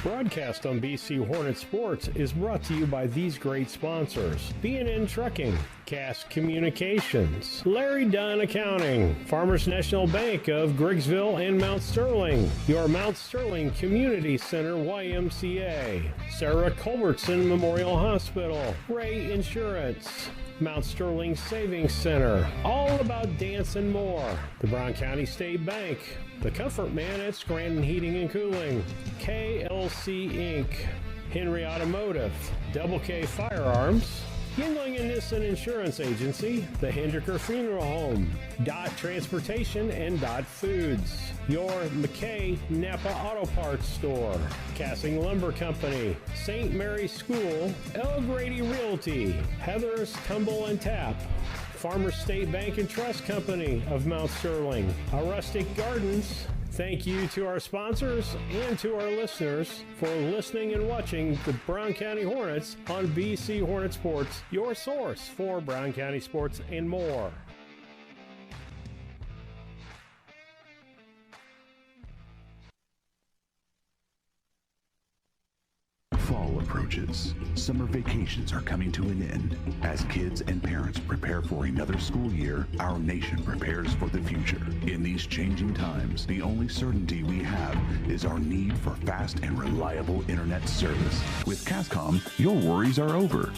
Broadcast on BC Hornet Sports is brought to you by these great sponsors: B&N Trucking, Cass Communications, Larry Dunn Accounting, Farmers National Bank of Griggsville and Mount Sterling, your Mount Sterling Community Center YMCA, Sarah Culbertson Memorial Hospital, Ray Insurance, Mount Sterling Savings Center, All About Dance and More, the Brown County State Bank, the Comfort Man at Scranton Heating and Cooling, KLC Inc., Henry Automotive, Double K Firearms, Yingling and Nissen Insurance Agency, the Hendricker Funeral Home, Dot Transportation and Dot Foods, your McKay Napa Auto Parts Store, Cassing Lumber Company, St. Mary's School, El Grady Realty, Heather's Tumble and Tap, Farmers State Bank and Trust Company of Mount Sterling, Rustic Gardens. Thank you to our sponsors and to our listeners for listening and watching the Brown County Hornets on BC Hornet Sports, your source for Brown County sports and more. Fall approaches. Summer vacations are coming to an end. As kids and parents prepare for another school year, our nation prepares for the future. In these changing times, the only certainty we have is our need for fast and reliable internet service. With Cascom, your worries are over.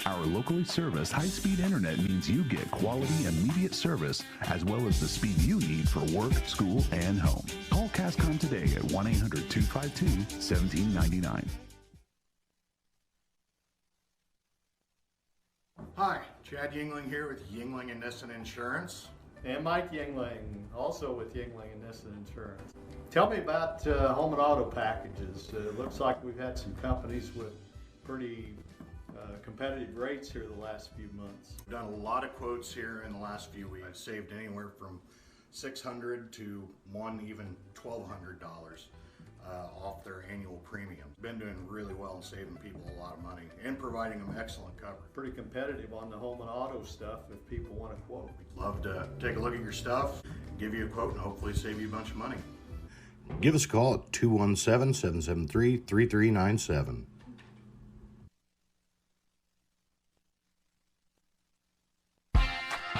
Our locally serviced high-speed internet means you get quality, immediate service, as well as the speed you need for work, school, and home. Call Cascom today at 1-800-252-1799. Hi, Chad Yingling here with Yingling and Nissen Insurance. And Mike Yingling, also with Yingling and Nissen Insurance. Tell me about home and auto packages. It looks like we've had some companies with pretty competitive rates here the last few months. We've done a lot of quotes here in the last few weeks. I've saved anywhere from $600 to even $1,200 off their annual premium. Been doing really well and saving people a lot of money and providing them excellent coverage. Pretty competitive on the home and auto stuff if people want to quote. Love to take a look at your stuff, give you a quote, and hopefully save you a bunch of money. Give us a call at 217-773-3397.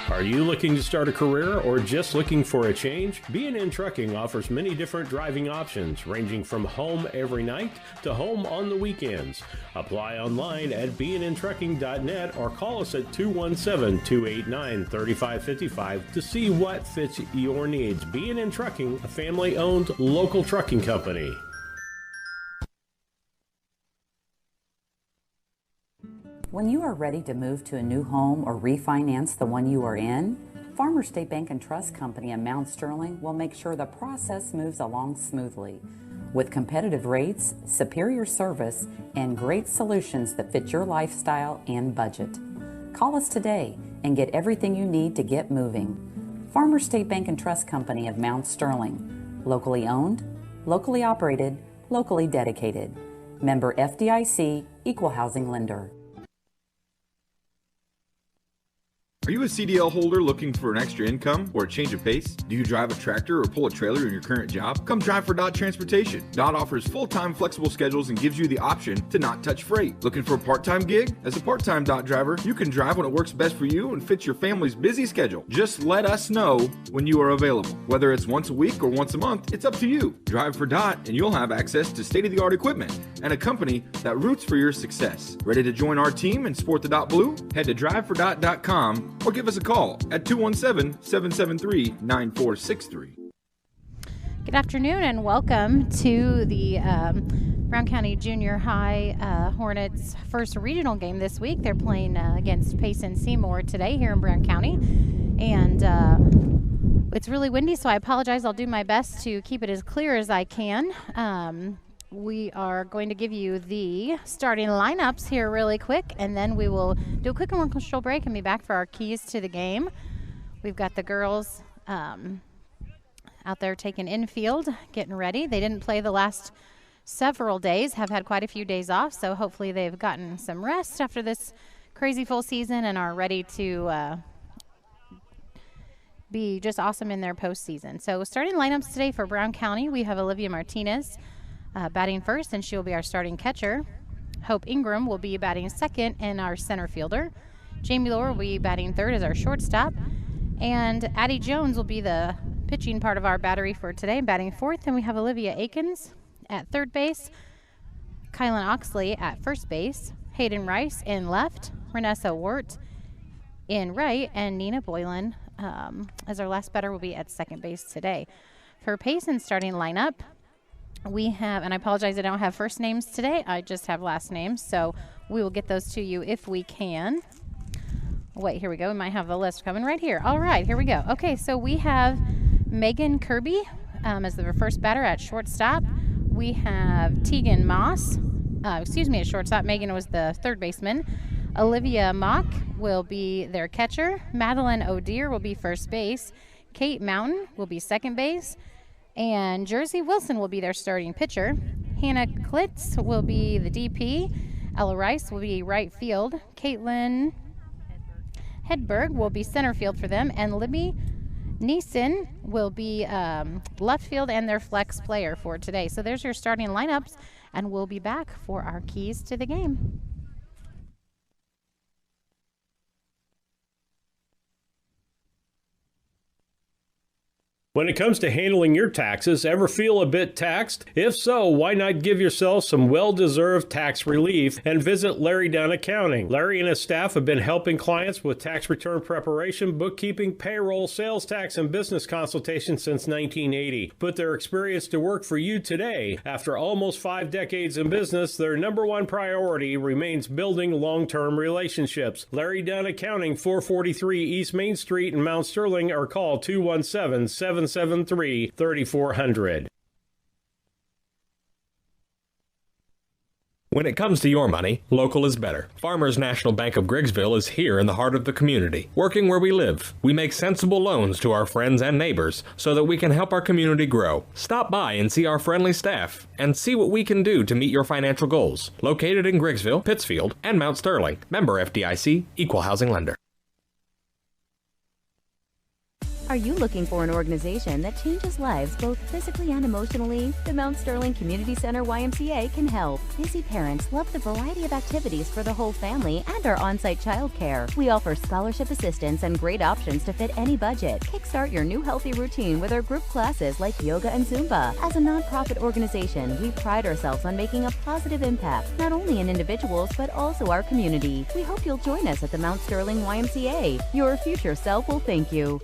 Are you looking to start a career or just looking for a change? B&N Trucking offers many different driving options, ranging from home every night to home on the weekends. Apply online at bnntrucking.net or call us at 217-289-3555 to see what fits your needs. B&N Trucking, a family-owned local trucking company. When you are ready to move to a new home or refinance the one you are in, Farmers State Bank and Trust Company in Mount Sterling will make sure the process moves along smoothly. With competitive rates, superior service, and great solutions that fit your lifestyle and budget. Call us today and get everything you need to get moving. Farmers State Bank and Trust Company of Mount Sterling. Locally owned, locally operated, locally dedicated. Member FDIC, Equal Housing Lender. Are you a CDL holder looking for an extra income or a change of pace? Do you drive a tractor or pull a trailer in your current job? Come drive for Dot Transportation. Dot offers full-time flexible schedules and gives you the option to not touch freight. Looking for a part-time gig? As a part-time Dot driver, you can drive when it works best for you and fits your family's busy schedule. Just let us know when you are available. Whether it's once a week or once a month, it's up to you. Drive for Dot and you'll have access to state-of-the-art equipment and a company that roots for your success. Ready to join our team and sport the Dot Blue? Head to drivefordot.com or give us a call at 217-773-9463. Good afternoon and welcome to the Brown County Junior High Hornets first regional game this week. They're playing against Payson Seymour today here in Brown County. And it's really windy, so I apologize. I'll do my best to keep it as clear as I can. We are going to give you the starting lineups here really quick, and then we will do a quick commercial break and be back for our keys to the game. We've got the girls out there taking infield, getting ready. They didn't play the last several days, have had quite a few days off, so hopefully they've gotten some rest after this crazy full season and are ready to be just awesome in their postseason. So starting lineups today for Brown County, we have Olivia Martinez, batting first, and she'll be our starting catcher. Hope Ingram will be batting second and our center fielder. Jamie Lohr will be batting third as our shortstop. And Addie Jones will be the pitching part of our battery for today, batting fourth. And we have Olivia Aikens at third base, Kylan Oxley at first base, Hayden Rice in left, Renessa Wart in right, and Nina Boylan as our last batter will be at second base today. For Payson starting lineup, we have, and I apologize I don't have first names today, I just have last names, so we will get those to you if we can. Wait, here we go. We might have the list coming right here. All right, here we go. Okay, so we have Megan Kirby as the first batter at shortstop. We have Tegan Moss, at shortstop. Megan was the third baseman. Olivia Mock will be their catcher. Madeline O'Dear will be first base. Kate Mountain will be second base. And Jersey Wilson will be their starting pitcher. Hannah Klitz will be the DP. Ella Rice will be right field. Caitlin Hedberg will be center field for them. And Libby Neeson will be left field and their flex player for today. So there's your starting lineups, and we'll be back for our keys to the game. When it comes to handling your taxes, ever feel a bit taxed? If so, why not give yourself some well-deserved tax relief and visit Larry Dunn Accounting. Larry and his staff have been helping clients with tax return preparation, bookkeeping, payroll, sales tax, and business consultation since 1980. Put their experience to work for you today. After almost 5 decades in business, their number one priority remains building long-term relationships. Larry Dunn Accounting, 443 East Main Street in Mount Sterling, or call 217-773-3400. When it comes to your money, local is better. Farmers National Bank of Griggsville is here in the heart of the community, working where we live. We make sensible loans to our friends and neighbors so that we can help our community grow. Stop by and see our friendly staff and see what we can do to meet your financial goals. Located in Griggsville, Pittsfield, and Mount Sterling. Member FDIC, Equal Housing Lender. Are you looking for an organization that changes lives both physically and emotionally? The Mount Sterling Community Center YMCA can help. Busy parents love the variety of activities for the whole family and our on-site childcare. We offer scholarship assistance and great options to fit any budget. Kickstart your new healthy routine with our group classes like yoga and Zumba. As a nonprofit organization, we pride ourselves on making a positive impact, not only in individuals, but also our community. We hope you'll join us at the Mount Sterling YMCA. Your future self will thank you.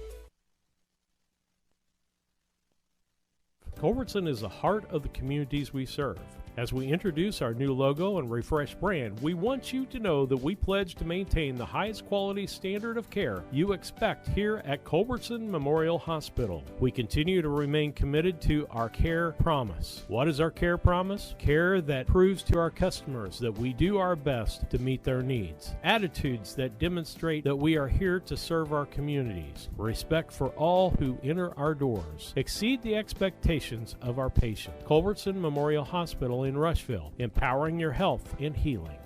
Culbertson is the heart of the communities we serve. As we introduce our new logo and refreshed brand, we want you to know that we pledge to maintain the highest quality standard of care you expect here at Culbertson Memorial Hospital. We continue to remain committed to our care promise. What is our care promise? Care that proves to our customers that we do our best to meet their needs. Attitudes that demonstrate that we are here to serve our communities. Respect for all who enter our doors. Exceed the expectations of our patients. Culbertson Memorial Hospital in Rushville, empowering your health and healing.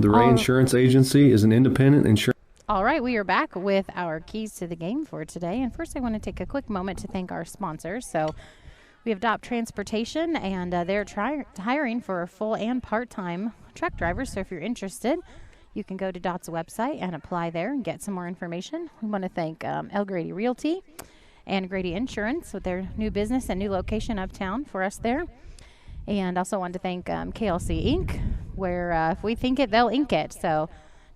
The Ray Insurance Agency is an independent insurance. All right, we are back with our keys to the game for today. And first, I want to take a quick moment to thank our sponsors. So we have DOP Transportation, and they're hiring for full and part-time truck drivers. So if you're interested, you can go to DOT's website and apply there and get some more information. We want to thank El Grady Realty and Grady Insurance with their new business and new location uptown for us there. And also want to thank KLC Inc., where if we think it, they'll ink it. So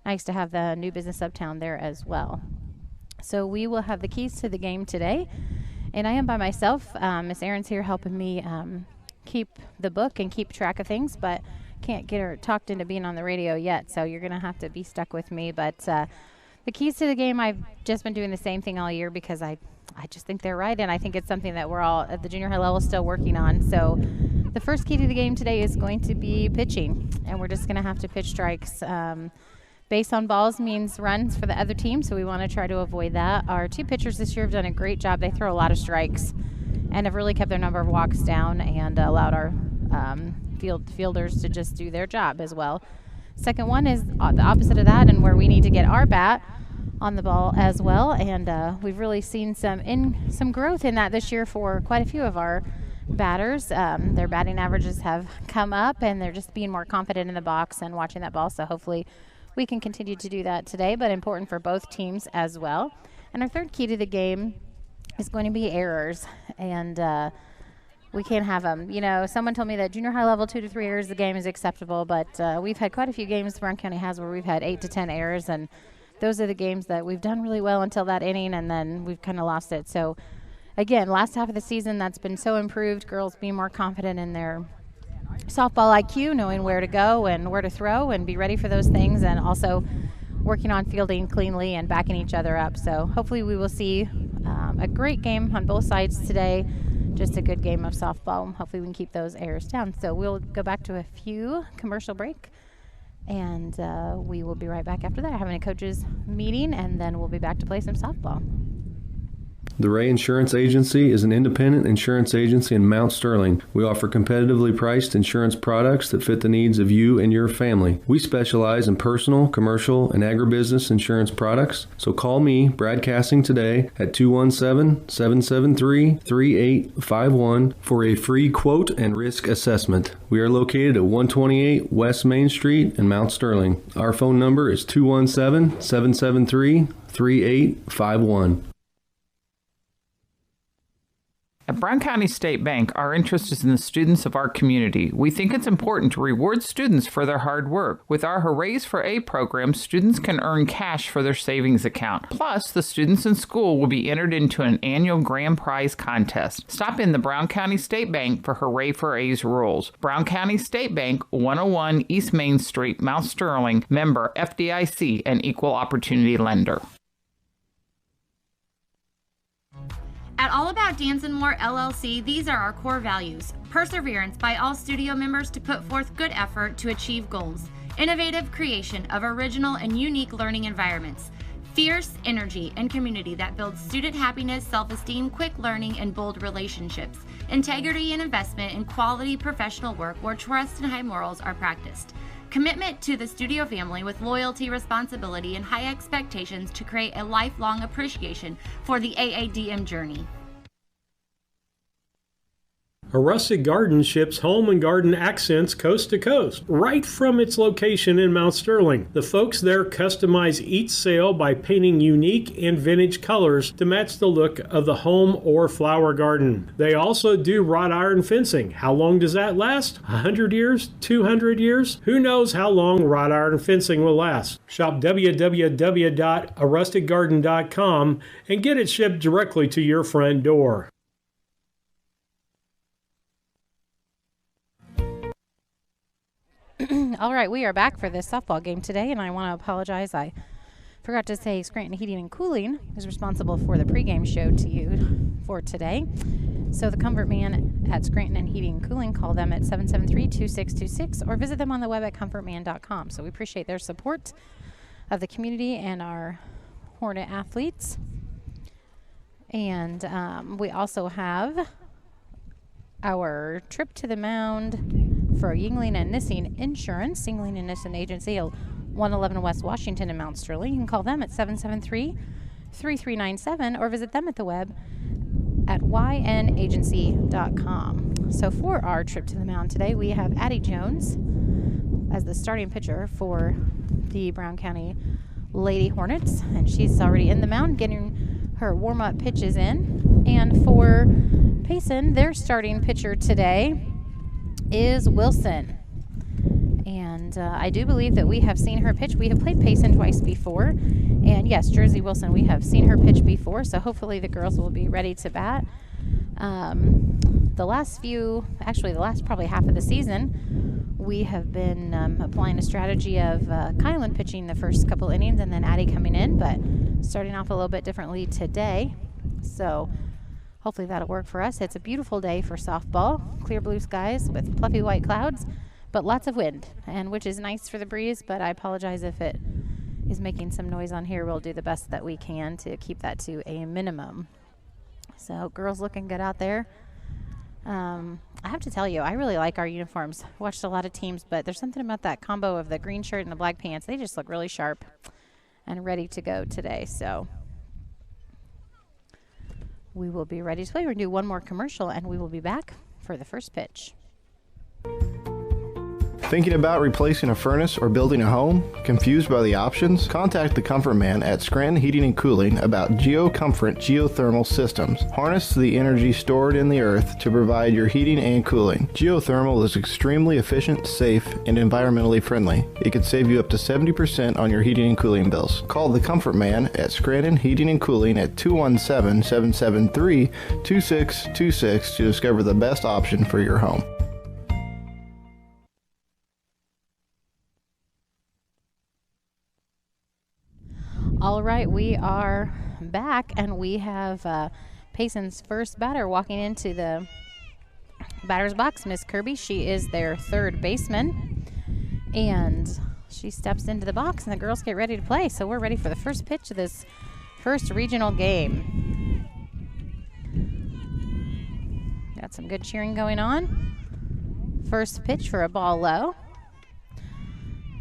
nice to have the new business uptown there as well. So we will have the keys to the game today. And I am by myself. Miss Erin's here helping me keep the book and keep track of things, but can't get her talked into being on the radio yet. So you're going to have to be stuck with me. But the keys to the game, I've just been doing the same thing all year because I just think they're right, and I think it's something that we're all at the junior high level still working on. So the first key to the game today is going to be pitching, and we're just going to have to pitch strikes. Base on balls means runs for the other team, so we want to try to avoid that. Our two pitchers this year have done a great job. They throw a lot of strikes and have really kept their number of walks down and allowed our fielders to just do their job as well. Second one is the opposite of that, and where we need to get our bat on the ball as well, and we've really seen some growth in that this year for quite a few of our batters. Their batting averages have come up, and they're just being more confident in the box and watching that ball, so hopefully we can continue to do that today, but important for both teams as well. And our third key to the game is going to be errors, and we can't have them. You know, someone told me that junior high level 2 to 3 errors a game is acceptable, but we've had quite a few games Brown County has where we've had 8 to 10 errors, and those are the games that we've done really well until that inning, and then we've kind of lost it. So again, last half of the season, that's been so improved. Girls being more confident in their softball IQ, knowing where to go and where to throw and be ready for those things, and also working on fielding cleanly and backing each other up. So hopefully we will see a great game on both sides today, just a good game of softball. Hopefully we can keep those errors down. So we'll go back to a few commercial break, and we will be right back after that, having a coaches meeting, and then we'll be back to play some softball. The Ray Insurance Agency is an independent insurance agency in Mount Sterling. We offer competitively priced insurance products that fit the needs of you and your family. We specialize in personal, commercial, and agribusiness insurance products. So call me, Brad Casting, today at 217-773-3851 for a free quote and risk assessment. We are located at 128 West Main Street in Mount Sterling. Our phone number is 217-773-3851. At Brown County State Bank, our interest is in the students of our community. We think it's important to reward students for their hard work. With our Hoorays for A program, students can earn cash for their savings account. Plus, the students in school will be entered into an annual grand prize contest. Stop in the Brown County State Bank for Hooray for A's rules. Brown County State Bank, 101 East Main Street, Mount Sterling, member FDIC, and equal opportunity lender. At All About Dance and More LLC, these are our core values. Perseverance by all studio members to put forth good effort to achieve goals. Innovative creation of original and unique learning environments. Fierce energy and community that builds student happiness, self-esteem, quick learning, and bold relationships. Integrity and investment in quality professional work where trust and high morals are practiced. Commitment to the studio family with loyalty, responsibility, and high expectations to create a lifelong appreciation for the AADM journey. A Rustic Garden ships home and garden accents coast to coast, right from its location in Mount Sterling. The folks there customize each sail by painting unique and vintage colors to match the look of the home or flower garden. They also do wrought iron fencing. How long does that last? 100 years? 200 years? Who knows how long wrought iron fencing will last? Shop www.arusticgarden.com and get it shipped directly to your front door. All right, we are back for this softball game today, and I want to apologize. I forgot to say Scranton Heating and Cooling is responsible for the pregame show to you for today. So the Comfort Man at Scranton and Heating and Cooling, call them at 773-2626 or visit them on the web at comfortman.com. So we appreciate their support of the community and our Hornet athletes. And we also have our trip to the mound for Yuengling and Nissing Insurance, Yuengling and Nissing Agency, 111 West Washington in Mount Sterling. You can call them at 773-3397 or visit them at the web at ynagency.com. So for our trip to the mound today, we have Addie Jones as the starting pitcher for the Brown County Lady Hornets, and she's already in the mound getting her warm-up pitches in. And for Payson, their starting pitcher today is Wilson. And I do believe that we have seen her pitch. We have played Payson twice before. And yes, Jersey Wilson, we have seen her pitch before, so hopefully the girls will be ready to bat. The last probably half of the season, we have been applying a strategy of Kylan pitching the first couple innings and then Addie coming in, but starting off a little bit differently today. So hopefully that'll work for us. It's a beautiful day for softball. Clear blue skies with fluffy white clouds, but lots of wind, and which is nice for the breeze, but I apologize if it is making some noise on here. We'll do the best that we can to keep that to a minimum. So girls looking good out there. I have to tell you, I really like our uniforms. Watched a lot of teams, but there's something about that combo of the green shirt and the black pants. They just look really sharp. and ready to go today. So we will be ready to play. We're going to do one more commercial, and we will be back for the first pitch. Thinking about replacing a furnace or building a home? Confused by the options? Contact the Comfort Man at Scranton Heating and Cooling about GeoComfort geothermal systems. Harness the energy stored in the earth to provide your heating and cooling. Geothermal is extremely efficient, safe, and environmentally friendly. It can save you up to 70% on your heating and cooling bills. Call the Comfort Man at Scranton Heating and Cooling at 217-773-2626 to discover the best option for your home. All right, we are back, and we have Payson's first batter walking into the batter's box, Miss Kirby. She is their third baseman, and she steps into the box, and the girls get ready to play. So we're ready for the first pitch of this first regional game. Got some good cheering going on. First pitch for a ball low.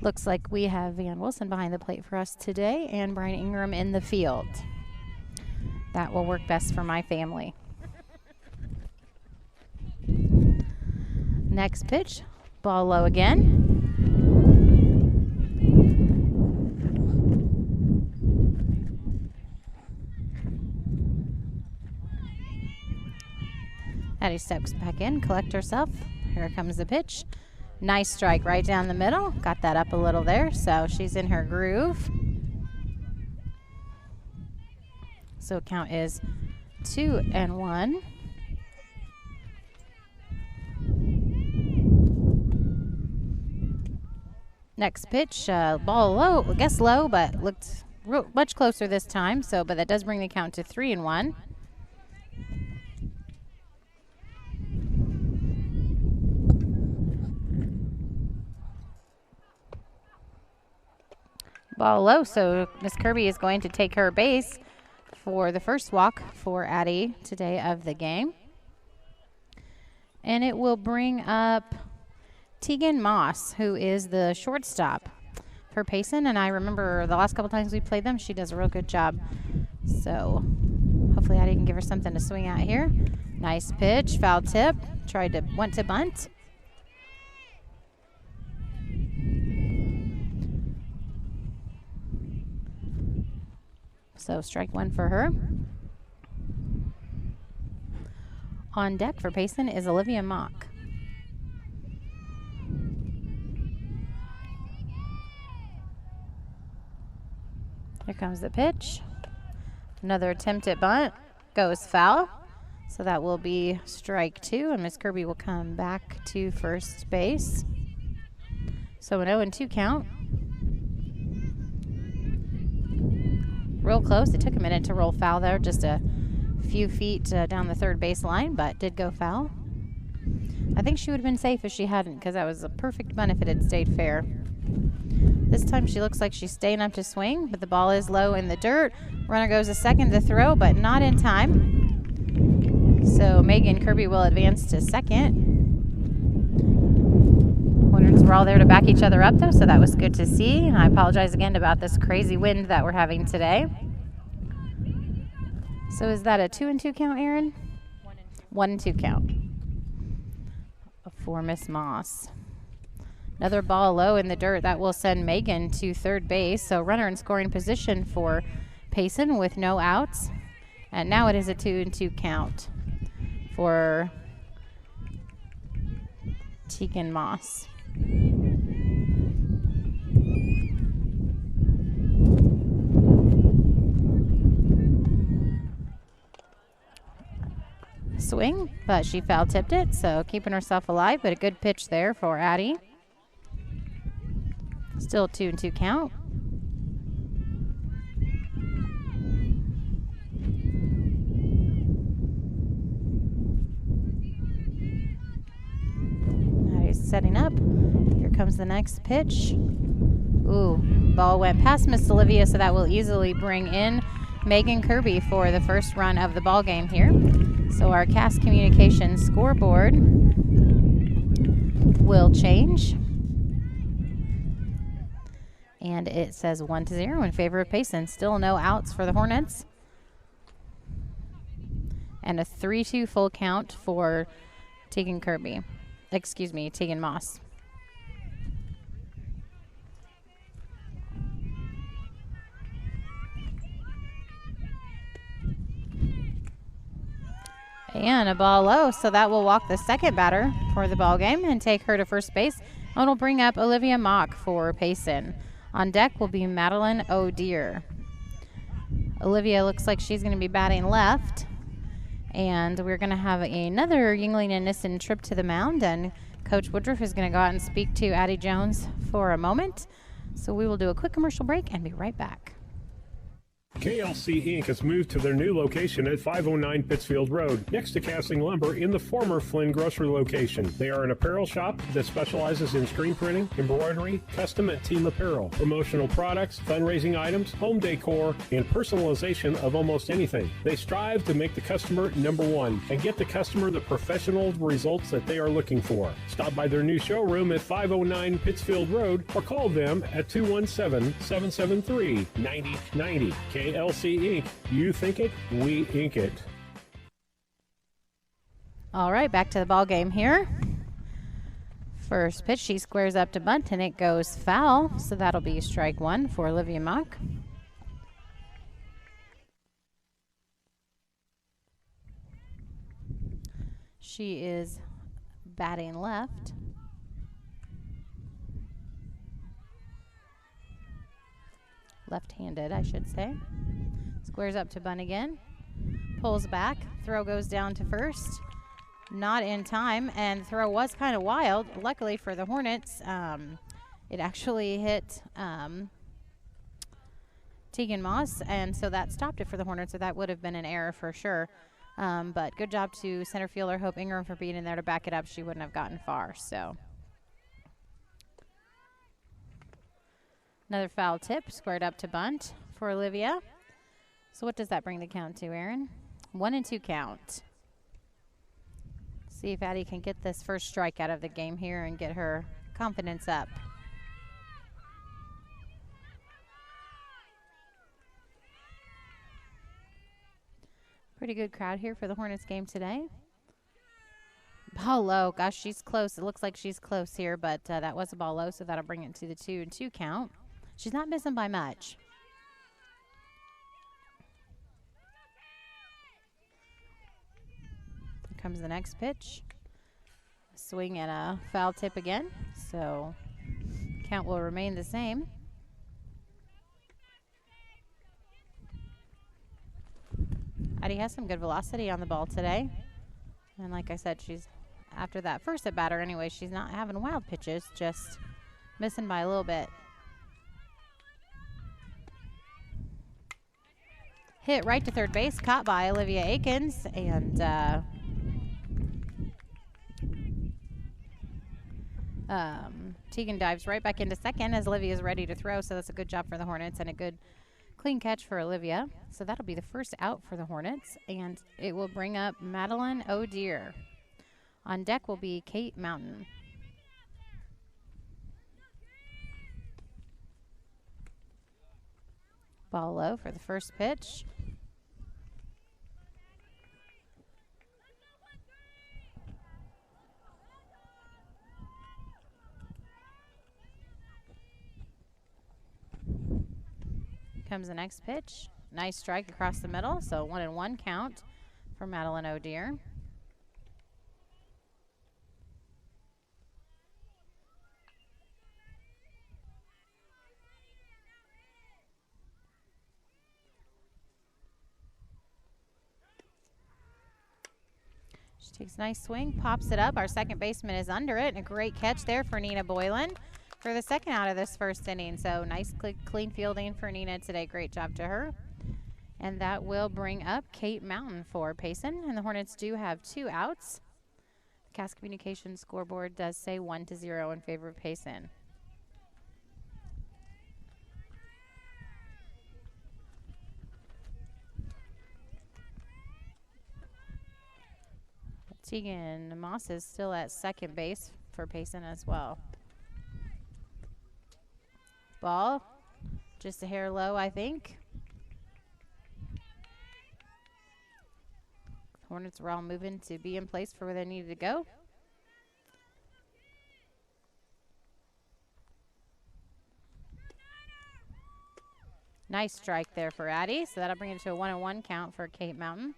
Looks like we have Van Wilson behind the plate for us today and Brian Ingram in the field. That will work best for my family. Next pitch, ball low again. Addie steps back in, collect herself. Here comes the pitch. Nice strike right down the middle. Got that up a little there, so she's in her groove. So count is 2-1. Next pitch, ball low, I guess low, but looked much closer this time. So, but that does bring the count to 3-1. Ball low, so Miss Kirby is going to take her base for the first walk for Addie today of the game. And it will bring up Tegan Moss, who is the shortstop for Payson. And I remember the last couple times we played them, she does a real good job. So hopefully Addie can give her something to swing at here. Nice pitch, foul tip, went to bunt. So strike one for her. On deck for Payson is Olivia Mock. Here comes the pitch. Another attempt at bunt. Goes foul. So that will be strike two, and Miss Kirby will come back to first base. So an 0-2 count. Real close. It took a minute to roll foul there, just a few feet down the third base line, but did go foul. I think she would have been safe if she hadn't, because that was a perfect bunt if it had stayed fair. This time she looks like she's staying up to swing, but the ball is low in the dirt. Runner goes a second to throw, but not in time. So Megan Kirby will advance to second. Hornets were all there to back each other up, though, so that was good to see. And I apologize again about this crazy wind that we're having today. So is that a 2-2 count, Aaron? 1-2 count for Miss Moss. Another ball low in the dirt. That will send Megan to third base. So runner in scoring position for Payson with no outs. And now it is a 2-2 count for Tegan Moss. Swing, but she foul tipped it, so keeping herself alive, but a good pitch there for Addie. Still 2-2 count. Addie's setting up. Here comes the next pitch. Ooh, ball went past Miss Olivia, so that will easily bring in Megan Kirby for the first run of the ball game here. So our Cast Communications scoreboard will change. And it says 1-0 in favor of Payson. Still no outs for the Hornets. And a 3-2 full count for Tegan Moss. And a ball low, so that will walk the second batter for the ball game and take her to first base. And it'll bring up Olivia Mock for Payson. On deck will be Madeline O'Dear. Olivia looks like she's going to be batting left. And we're going to have another Yuengling and Nissen trip to the mound. And Coach Woodruff is going to go out and speak to Addie Jones for a moment. So we will do a quick commercial break and be right back. KLC Inc. has moved to their new location at 509 Pittsfield Road, next to Casting Lumber in the former Flynn Grocery location. They are an apparel shop that specializes in screen printing, embroidery, custom and team apparel, promotional products, fundraising items, home decor, and personalization of almost anything. They strive to make the customer number one and get the customer the professional results that they are looking for. Stop by their new showroom at 509 Pittsfield Road or call them at 217-773-9090. KLC Inc. You think it, we ink it. All right, back to the ball game here. First pitch, she squares up to bunt, and it goes foul. So that'll be strike one for Olivia Mock. She is batting left. Left-handed, I should say. Squares up to bunt again. Pulls back. Throw goes down to first. Not in time, and throw was kind of wild. Luckily for the Hornets, it actually hit Tegan Moss, and so that stopped it for the Hornets, so that would have been an error for sure. But good job to center fielder Hope Ingram for being in there to back it up. She wouldn't have gotten far, so. Another foul tip, squared up to bunt for Olivia. So what does that bring the count to, Aaron? 1-2 count. See if Addie can get this first strike out of the game here and get her confidence up. Pretty good crowd here for the Hornets game today. Ball low. Gosh, she's close. It looks like she's close here, but that was a ball low, so that'll bring it to the 2-2 count. She's not missing by much. Here comes the next pitch. Swing and a foul tip again, so count will remain the same. Addie has some good velocity on the ball today. And like I said, she's, after that first at batter anyway, she's not having wild pitches, just missing by a little bit. Hit right to third base, caught by Olivia Aikens, and Tegan dives right back into second as Olivia is ready to throw, so that's a good job for the Hornets and a good clean catch for Olivia. So that'll be the first out for the Hornets, and it will bring up Madeline O'Dear. On deck will be Kate Mountain. Ball low for the first pitch. Comes the next pitch. Nice strike across the middle, so 1-1 count for Madeline O'Dear. She takes a nice swing, pops it up. Our second baseman is under it, and a great catch there for Nina Boylan for the second out of this first inning. So nice clean fielding for Nina today. Great job to her. And that will bring up Kate Mountain for Payson. And the Hornets do have 2 outs. The Cass Communications scoreboard does say 1-0 in favor of Payson. Tegan Moss is still at second base for Payson as well. Ball Just a hair low, I think. Hornets were all moving to be in place for where they needed to go. Nice strike there for Addie, so that'll bring it to a 1-1 count for Cape Mountain.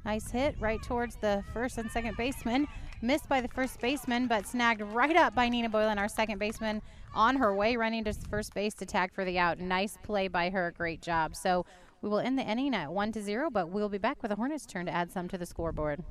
Nice hit right towards the first and second baseman. Missed by the first baseman, but snagged right up by Nina Boylan, our second baseman, on her way running to first base to tag for the out. Nice play by her. Great job. So we will end the inning at 1-0, but we'll be back with the Hornets' turn to add some to the scoreboard.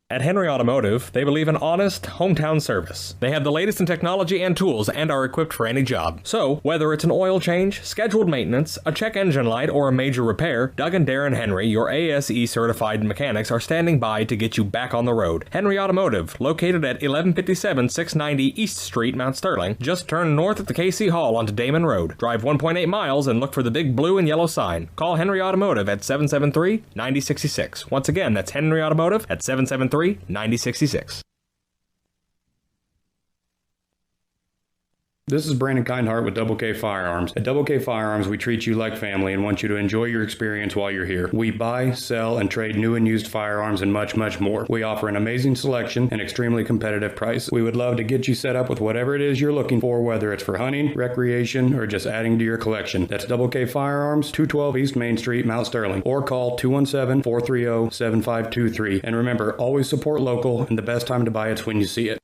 At Henry Automotive, they believe in honest, hometown service. They have the latest in technology and tools and are equipped for any job. So, whether it's an oil change, scheduled maintenance, a check engine light, or a major repair, Doug and Darren Henry, your ASE certified mechanics, are standing by to get you back on the road. Henry Automotive, located at 1157 690 East Street, Mount Sterling. Just turn north at the KC Hall onto Damon Road. Drive 1.8 miles and look for the big blue and yellow sign. Call Henry Automotive at 773-9066. Once again, that's Henry Automotive at 773-9066. This is Brandon Kindhart with Double K Firearms. At Double K Firearms, we treat you like family and want you to enjoy your experience while you're here. We buy, sell, and trade new and used firearms and much, much more. We offer an amazing selection and extremely competitive price. We would love to get you set up with whatever it is you're looking for, whether it's for hunting, recreation, or just adding to your collection. That's Double K Firearms, 212 East Main Street, Mount Sterling, or call 217-430-7523. And remember, always support local, and the best time to buy it's when you see it.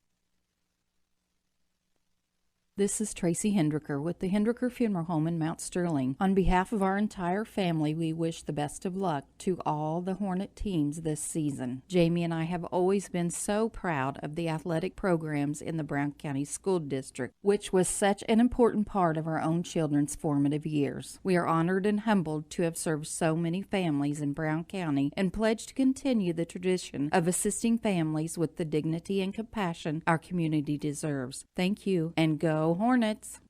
This is Tracy Hendricker with the Hendricker Funeral Home in Mount Sterling. On behalf of our entire family, we wish the best of luck to all the Hornet teams this season. Jamie and I have always been so proud of the athletic programs in the Brown County School District, which was such an important part of our own children's formative years. We are honored and humbled to have served so many families in Brown County and pledge to continue the tradition of assisting families with the dignity and compassion our community deserves. Thank you, and go Hornets!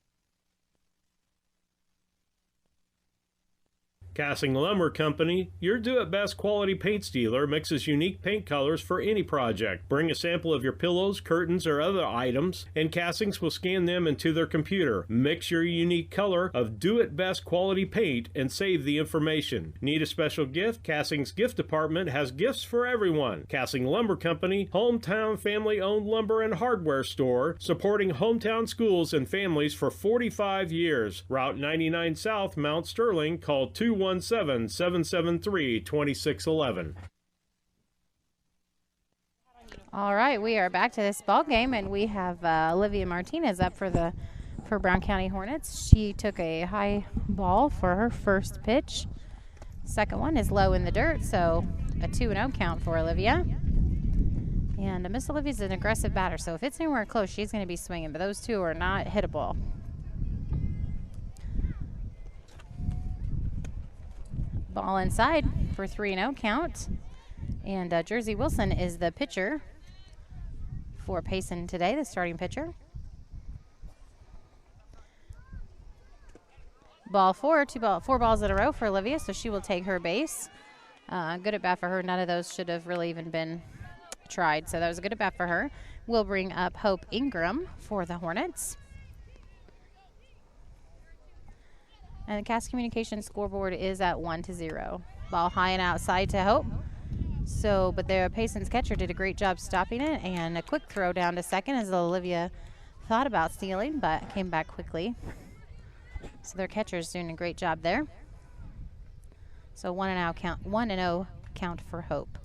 Casting Lumber Company, your do-it-best quality paints dealer, mixes unique paint colors for any project. Bring a sample of your pillows, curtains, or other items, and Castings will scan them into their computer. Mix your unique color of do-it-best quality paint and save the information. Need a special gift? Castings Gift Department has gifts for everyone. Casting Lumber Company, hometown family-owned lumber and hardware store, supporting hometown schools and families for 45 years. Route 99 South, Mount Sterling. Call 217-773-2611. All right, we are back to this ball game, and we have Olivia Martinez up for Brown County Hornets. She took a high ball for her first pitch. Second one is low in the dirt, so a 2-0 count for Olivia. And Miss Olivia's an aggressive batter, so if it's anywhere close, she's going to be swinging, but those two are not hittable. Ball inside for 3-0 count. And Jersey Wilson is the pitcher for Payson today, the starting pitcher. Ball four, four balls in a row for Olivia, so she will take her base. Good at bat for her. None of those should have really even been tried, so that was a good at bat for her. We'll bring up Hope Ingram for the Hornets. And the Cass Communications scoreboard is at 1-0. Ball high and outside to Hope. So, but their Payson's catcher did a great job stopping it, and a quick throw down to second as Olivia thought about stealing, but came back quickly. So their catcher's doing a great job there. So 1-0 count for Hope.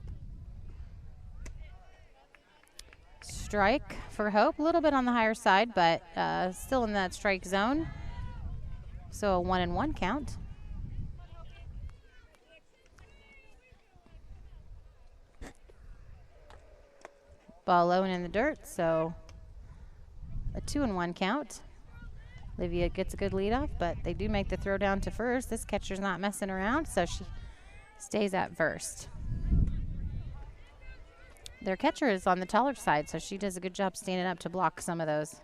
Strike for Hope, a little bit on the higher side, but still in that strike zone. So a 1-1 count. Ball low and in the dirt, so a 2-1 count. Olivia gets a good lead off, but they do make the throw down to first. This catcher's not messing around, so she stays at first. Their catcher is on the taller side, so she does a good job standing up to block some of those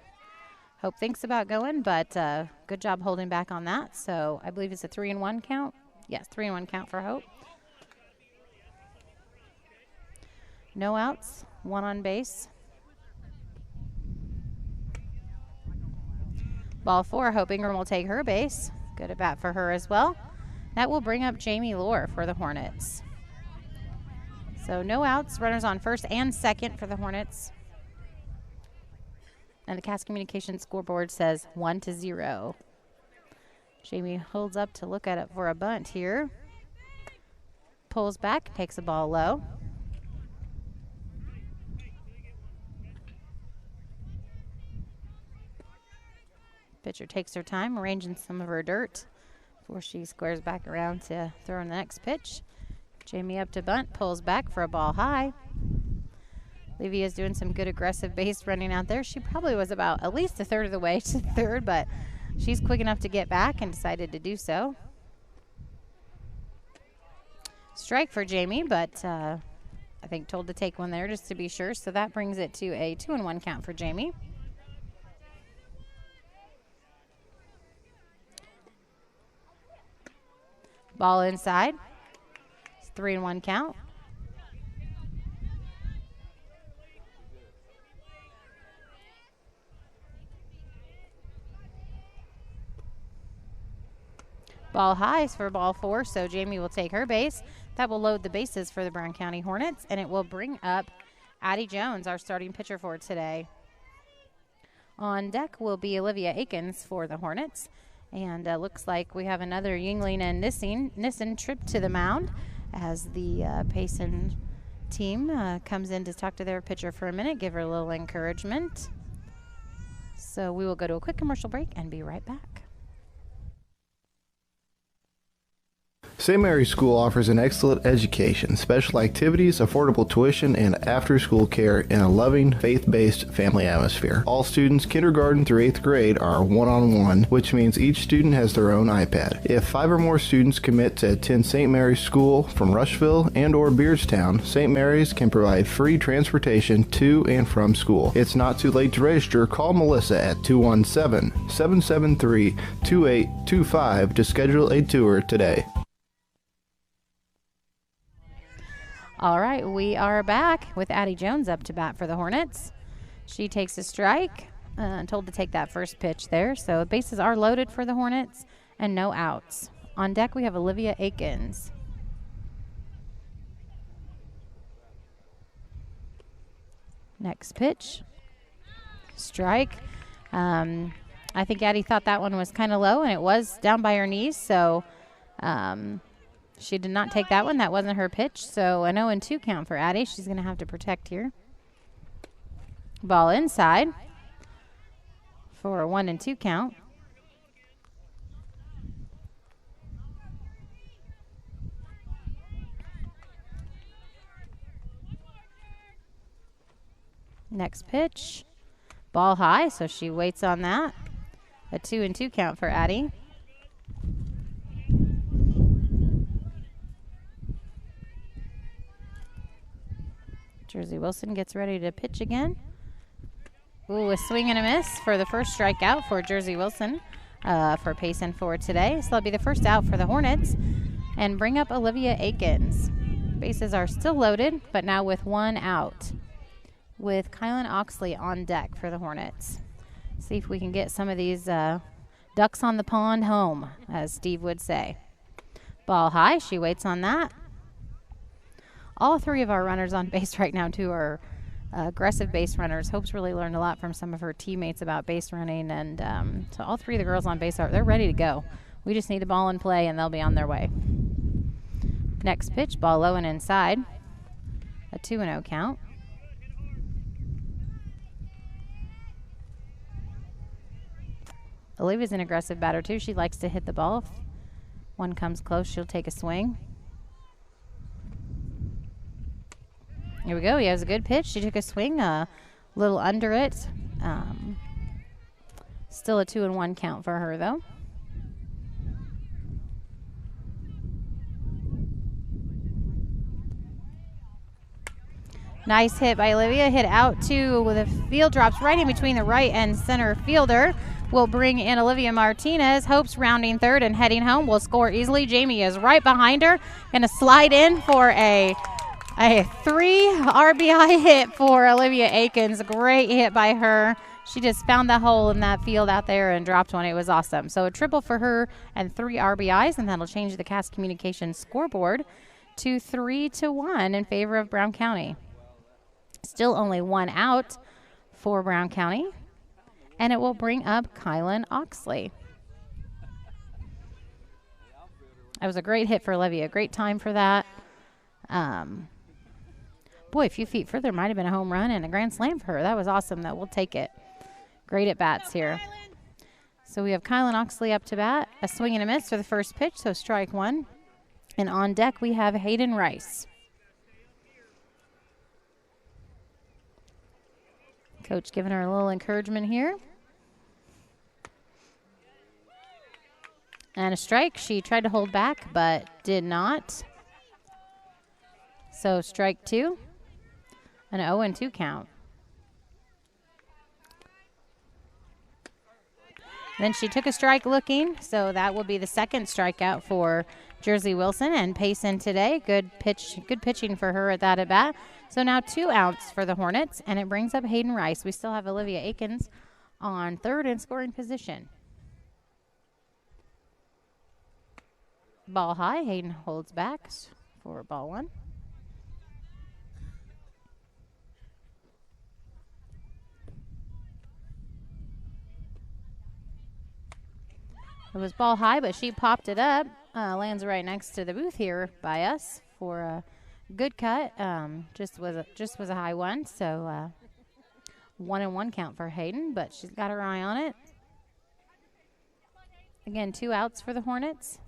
Hope thinks about going, but good job holding back on that. So I believe it's a 3-1 count. Yes, 3-1 count for Hope. No outs, 1 on base. Ball 4, Hope Ingram will take her base. Good at bat for her as well. That will bring up Jamie Lohr for the Hornets. So no outs, runners on first and second for the Hornets. And the Cass Communications scoreboard says 1-0. Jamie holds up to look at it for a bunt here. Pulls back, takes the ball low. Pitcher takes her time, arranging some of her dirt before she squares back around to throw in the next pitch. Jamie up to bunt, pulls back for a ball high. Olivia's doing some good aggressive base running out there. She probably was about at least a third of the way to third, but she's quick enough to get back and decided to do so. Strike for Jamie, but I think told to take one there just to be sure. So that brings it to a 2-1 count for Jamie. Ball inside. It's 3-1 count. Ball high is for ball 4, so Jamie will take her base. That will load the bases for the Brown County Hornets, and it will bring up Addie Jones, our starting pitcher for today. On deck will be Olivia Aikens for the Hornets. And looks like we have another Yingling and Nissen trip to the mound as the Payson team comes in to talk to their pitcher for a minute, give her a little encouragement. So we will go to a quick commercial break and be right back. St. Mary's School offers an excellent education, special activities, affordable tuition, and after-school care in a loving, faith-based family atmosphere. All students, kindergarten through 8th grade, are one-on-one, which means each student has their own iPad. If 5 or more students commit to attend St. Mary's School from Rushville and or Beardstown, St. Mary's can provide free transportation to and from school. It's not too late to register. Call Melissa at 217-773-2825 to schedule a tour today. All right, we are back with Addie Jones up to bat for the Hornets. She takes a strike, told to take that first pitch there. So bases are loaded for the Hornets and no outs. On deck, we have Olivia Akins. Next pitch, strike. I think Addie thought that one was kind of low, and it was down by her knees, so she did not take that one. That wasn't her pitch. So an 0-2 count for Addie. She's going to have to protect here. Ball inside for a 1-2 count. Next pitch. Ball high, so she waits on that. A 2-2 count for Addie. Jersey Wilson gets ready to pitch again. Ooh, a swing and a miss for the first strikeout for Jersey Wilson for Payson for today. So that'll be the first out for the Hornets. And bring up Olivia Aikens. Bases are still loaded, but now with 1 out. With Kylan Oxley on deck for the Hornets. See if we can get some of these ducks on the pond home, as Steve would say. Ball high, she waits on that. All 3 of our runners on base right now, too, are aggressive base runners. Hope's really learned a lot from some of her teammates about base running, and so all 3 of the girls on base they're ready to go. We just need the ball in play, and they'll be on their way. Next pitch, ball low and inside. A 2-0 count. Olivia's an aggressive batter, too. She likes to hit the ball. If one comes close, she'll take a swing. Here we go. He has a good pitch. She took a swing, a little under it. Still a 2-1 count for her, though. Nice hit by Olivia. Hit out to the field, drops right in between the right and center fielder. Will bring in Olivia Martinez. Hope's rounding third and heading home. Will score easily. Jamie is right behind her. Going to slide in for a 3 RBI hit for Olivia Aikens. Great hit by her. She just found the hole in that field out there and dropped one. It was awesome. So a triple for her and 3 RBIs, and that'll change the Cass Communications scoreboard to 3-1 in favor of Brown County. Still only 1 out for Brown County, and it will bring up Kylan Oxley. That was a great hit for Olivia. Great time for that. Boy, a few feet further might have been a home run and a grand slam for her. That was awesome, though. We'll take it. Great at bats here. So we have Kylan Oxley up to bat. A swing and a miss for the first pitch, so strike 1. And on deck we have Hayden Rice. Coach giving her a little encouragement here. And a strike. She tried to hold back, but did not. So strike 2. An 0-2 count. Then she took a strike looking, so that will be the second strikeout for Jersey Wilson and Payson today. Good pitching for her at that at bat. So now 2 outs for the Hornets, and it brings up Hayden Rice. We still have Olivia Akins on third in scoring position. Ball high. Hayden holds back for ball 1. It was ball high, but she popped it up. Lands right next to the booth here by us for a good cut. Just was a high one, so 1-1 count for Hayden, but she's got her eye on it. Again, 2 outs for the Hornets,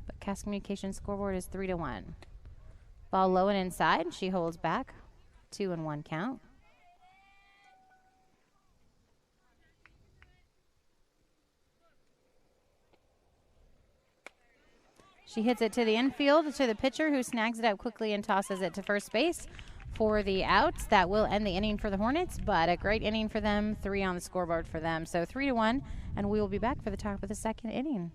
but Cass Communications scoreboard is 3-1. Ball low and inside. She holds back. 2-1 count. She hits it to the infield to the pitcher, who snags it up quickly and tosses it to first base for the outs. That will end the inning for the Hornets, but a great inning for them. 3 on the scoreboard for them. So 3-1, and we will be back for the top of the second inning.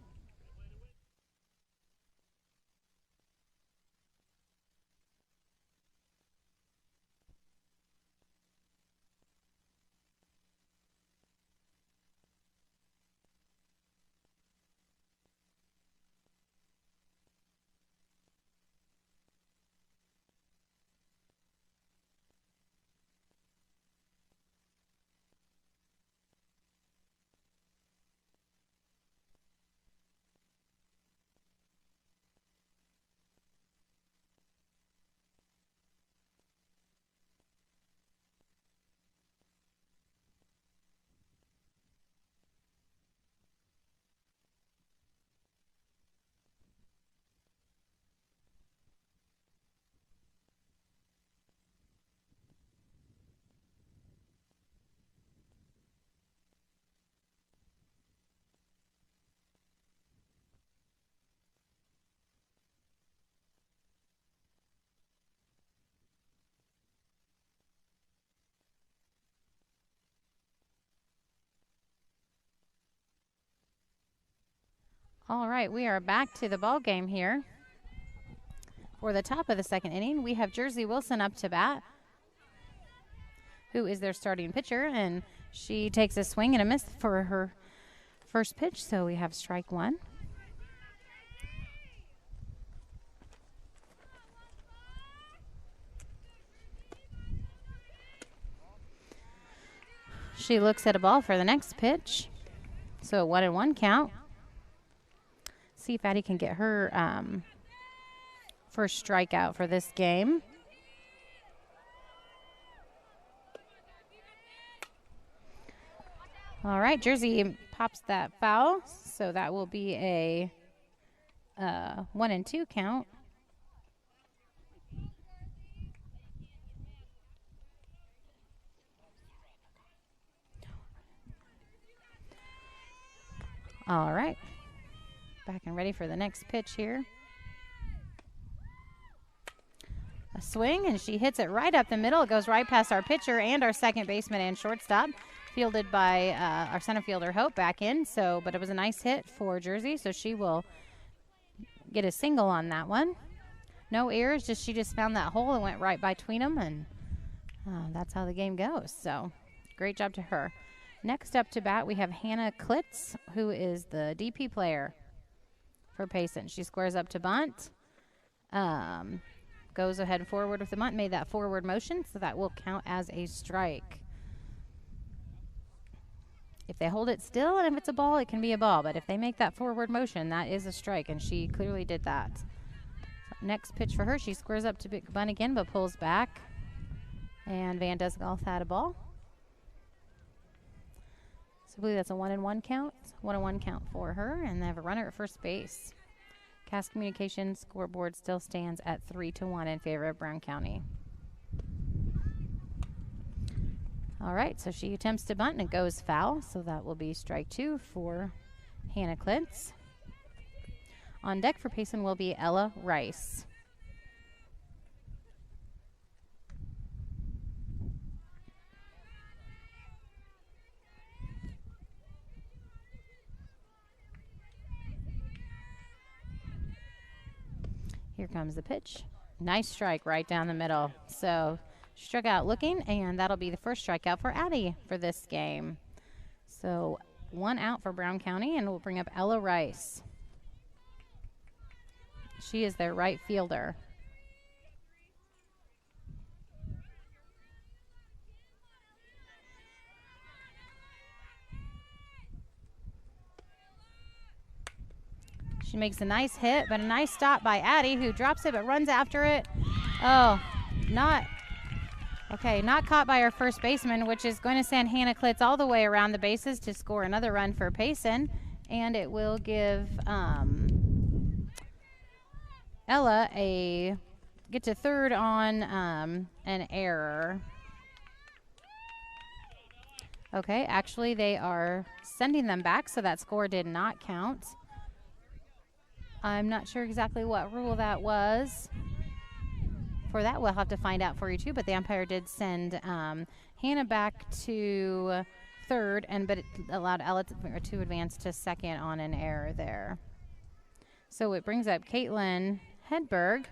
All right, we are back to the ball game here. For the top of the second inning, we have Jersey Wilson up to bat, who is their starting pitcher, and she takes a swing and a miss for her first pitch, so we have strike 1. She looks at a ball for the next pitch, so 1-1 count. See if Addie can get her first strikeout for this game. All right, Jersey pops that foul, so that will be a 1-2 count. All right. Back and ready for the next pitch here. A swing, and she hits it right up the middle. It goes right past our pitcher and our second baseman and shortstop, fielded by our center fielder, Hope, back in. So, but it was a nice hit for Jersey, so she will get a single on that one. No errors, she just found that hole and went right between them, and that's how the game goes. So, great job to her. Next up to bat, we have Hannah Klitz, who is the DP player for Payson. She squares up to bunt. Goes ahead and forward with the bunt, made that forward motion, so that will count as a strike. If they hold it still and if it's a ball, it can be a ball. But if they make that forward motion, that is a strike, and she clearly did that. So next pitch for her, she squares up to bunt again, but pulls back. And Van Dusgolf had a ball. So I believe that's a 1-1 count. 1-1 count for her, and they have a runner at first base. Cass Communications scoreboard still stands at 3-1 in favor of Brown County. All right, so she attempts to bunt and it goes foul, so that will be strike 2 for Hannah Klintz. On deck for Payson will be Ella Rice. Here comes the pitch. Nice strike right down the middle. So struck out looking, and that'll be the first strikeout for Addie for this game. So 1 out for Brown County, and we'll bring up Ella Rice. She is their right fielder. She makes a nice hit, but a nice stop by Addie, who drops it but runs after it. Oh, not caught by our first baseman, which is going to send Hannah Klitz all the way around the bases to score another run for Payson, and it will give Ella get to third on an error. Okay, actually they are sending them back, so that score did not count. I'm not sure exactly what rule that was. For that, we'll have to find out for you too, but the umpire did send Hannah back to third, but it allowed Ella to advance to second on an error there. So it brings up Caitlin Hedberg.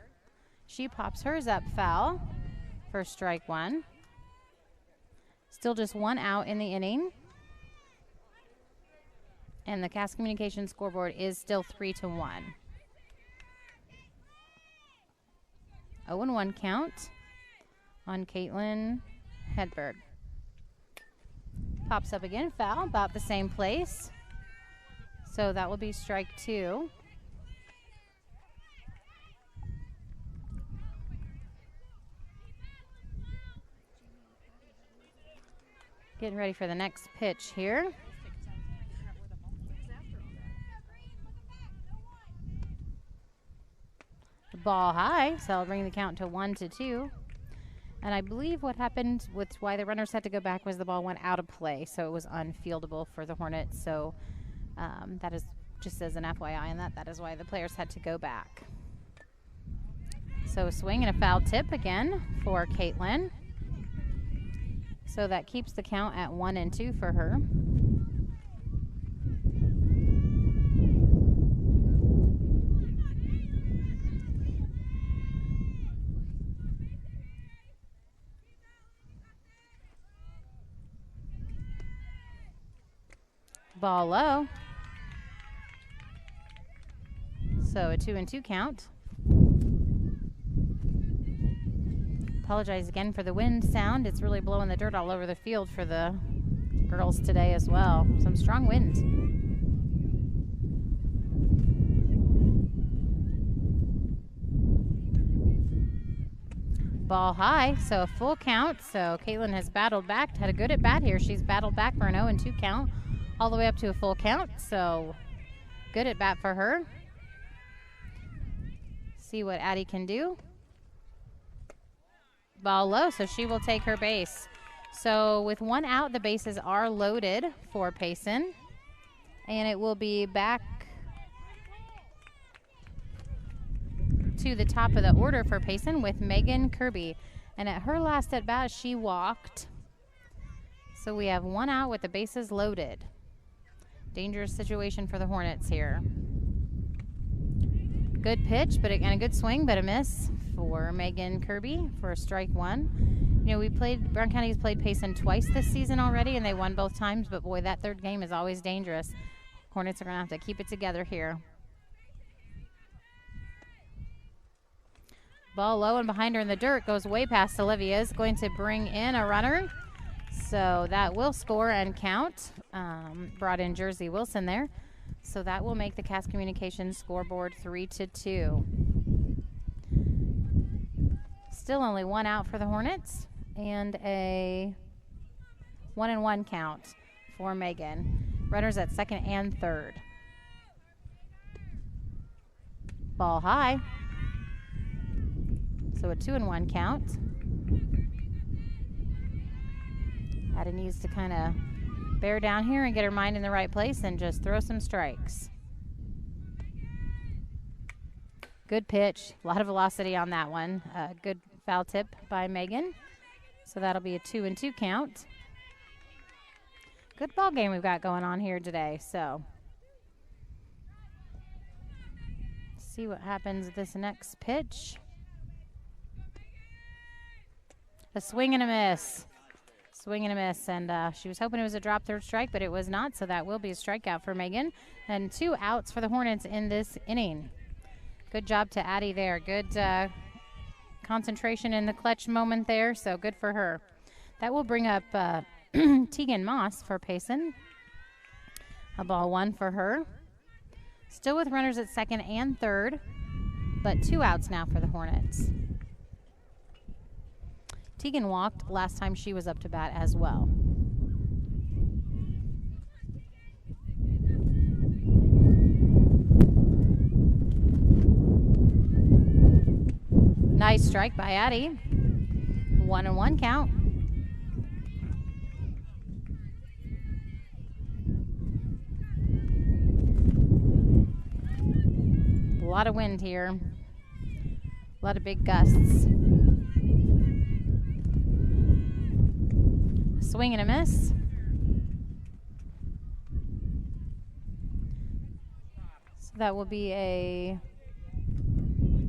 She pops hers up foul for strike 1. Still just 1 out in the inning. And the Cass Communications scoreboard is still 3-1. 0-1 count on Caitlin Hedberg. Pops up again, foul, about the same place. So that will be strike 2. Getting ready for the next pitch here. Ball high, so I'll bring the count to 1-2. And I believe what happened with why the runners had to go back was the ball went out of play, so it was unfieldable for the Hornets. So that is just as an FYI on that is why the players had to go back. So a swing and a foul tip again for Caitlin. So that keeps the count at 1-2 for her. Ball low. So a 2-2 count. Apologize again for the wind sound. It's really blowing the dirt all over the field for the girls today as well. Some strong wind. Ball high, so a full count. So Caitlin has battled back, had a good at bat here. She's battled back for an 0-2 count all the way up to a full count. So good at bat for her. See what Addie can do. Ball low, so she will take her base. So with 1 out, the bases are loaded for Payson. And it will be back to the top of the order for Payson with Megan Kirby. And at her last at bat, she walked. So we have one out with the bases loaded. Dangerous situation for the Hornets here. Good pitch, and a good swing, but a miss for Megan Kirby for strike one. You know, Brown County's played Payson twice this season already, and they won both times, but boy, that third game is always dangerous. Hornets are going to have to keep it together here. Ball low and behind her in the dirt, goes way past Olivia, is going to bring in a runner. So that will score and count. Brought in Jersey Wilson there. So that will make the Cass Communications scoreboard 3-2. Still only one out for the Hornets and a 1-1 count for Megan. Runners at second and third. Ball high. So a 2-1 count. Addie needs to kind of bear down here and get her mind in the right place and just throw some strikes. Good pitch, a lot of velocity on that one. Good foul tip by Megan. So that'll be a 2-2 count. Good ball game we've got going on here today. So see what happens with this next pitch. A swing and a miss. Swing and a miss, and she was hoping it was a drop third strike, but it was not, so that will be a strikeout for Megan. And 2 outs for the Hornets in this inning. Good job to Addie there. Good concentration in the clutch moment there, so good for her. That will bring up Tegan Moss for Payson. A ball 1 for her. Still with runners at second and third, but 2 outs now for the Hornets. Tegan walked last time she was up to bat as well. Nice strike by Addie. 1-1 count. A lot of wind here. A lot of big gusts. Swing and a miss. So that will be a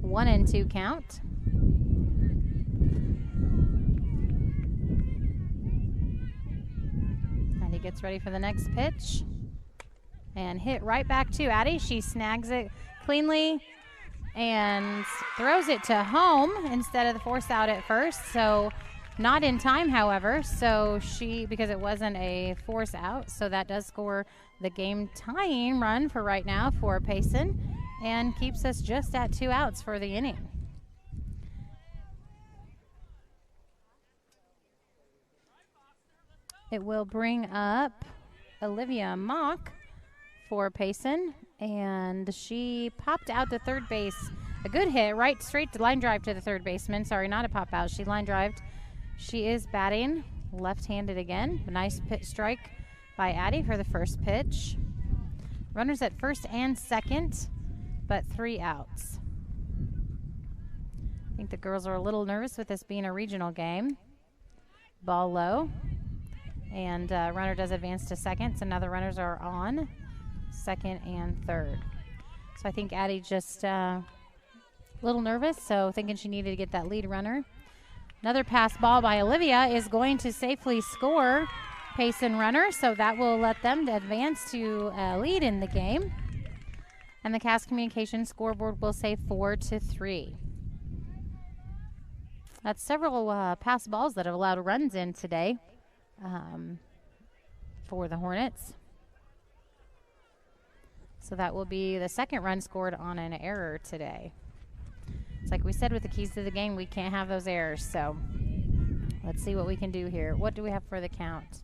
1-2 count. And he gets ready for the next pitch. And hit right back to Addie. She snags it cleanly and throws it to home instead of the force out at first. So not in time, however, so because it wasn't a force out, so that does score the game tying run for right now for Payson and keeps us just at 2 outs for the inning. It will bring up Olivia Mock for Payson, and she popped out to third base. A good hit, right straight to line drive to the third baseman. Sorry, not a pop out. She line drived. She is batting left-handed again. A nice pitch strike by Addie for the first pitch. Runners at first and second, but 3 outs. I think the girls are a little nervous with this being a regional game. Ball low, and runner does advance to second, so now the runners are on second and third. So I think Addie just a little nervous, so thinking she needed to get that lead runner. Another pass ball by Olivia is going to safely score Payson runner, so that will let them advance to a lead in the game. And the Cass Communications scoreboard will say 4-3. That's several pass balls that have allowed runs in today for the Hornets. So that will be the second run scored on an error today. It's like we said with the keys to the game, we can't have those errors. So let's see what we can do here. What do we have for the count?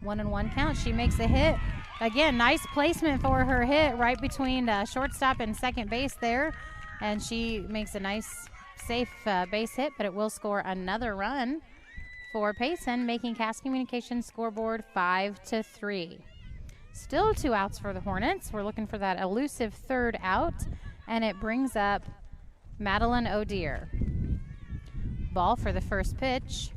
1-1 count. She makes a hit. Again, nice placement for her hit right between shortstop and second base there. And she makes a nice, safe base hit, but it will score another run for Payson, making Cass Communications scoreboard 5-3. Still 2 outs for the Hornets. We're looking for that elusive third out, and it brings up Madeline O'Dear. Ball for the first pitch.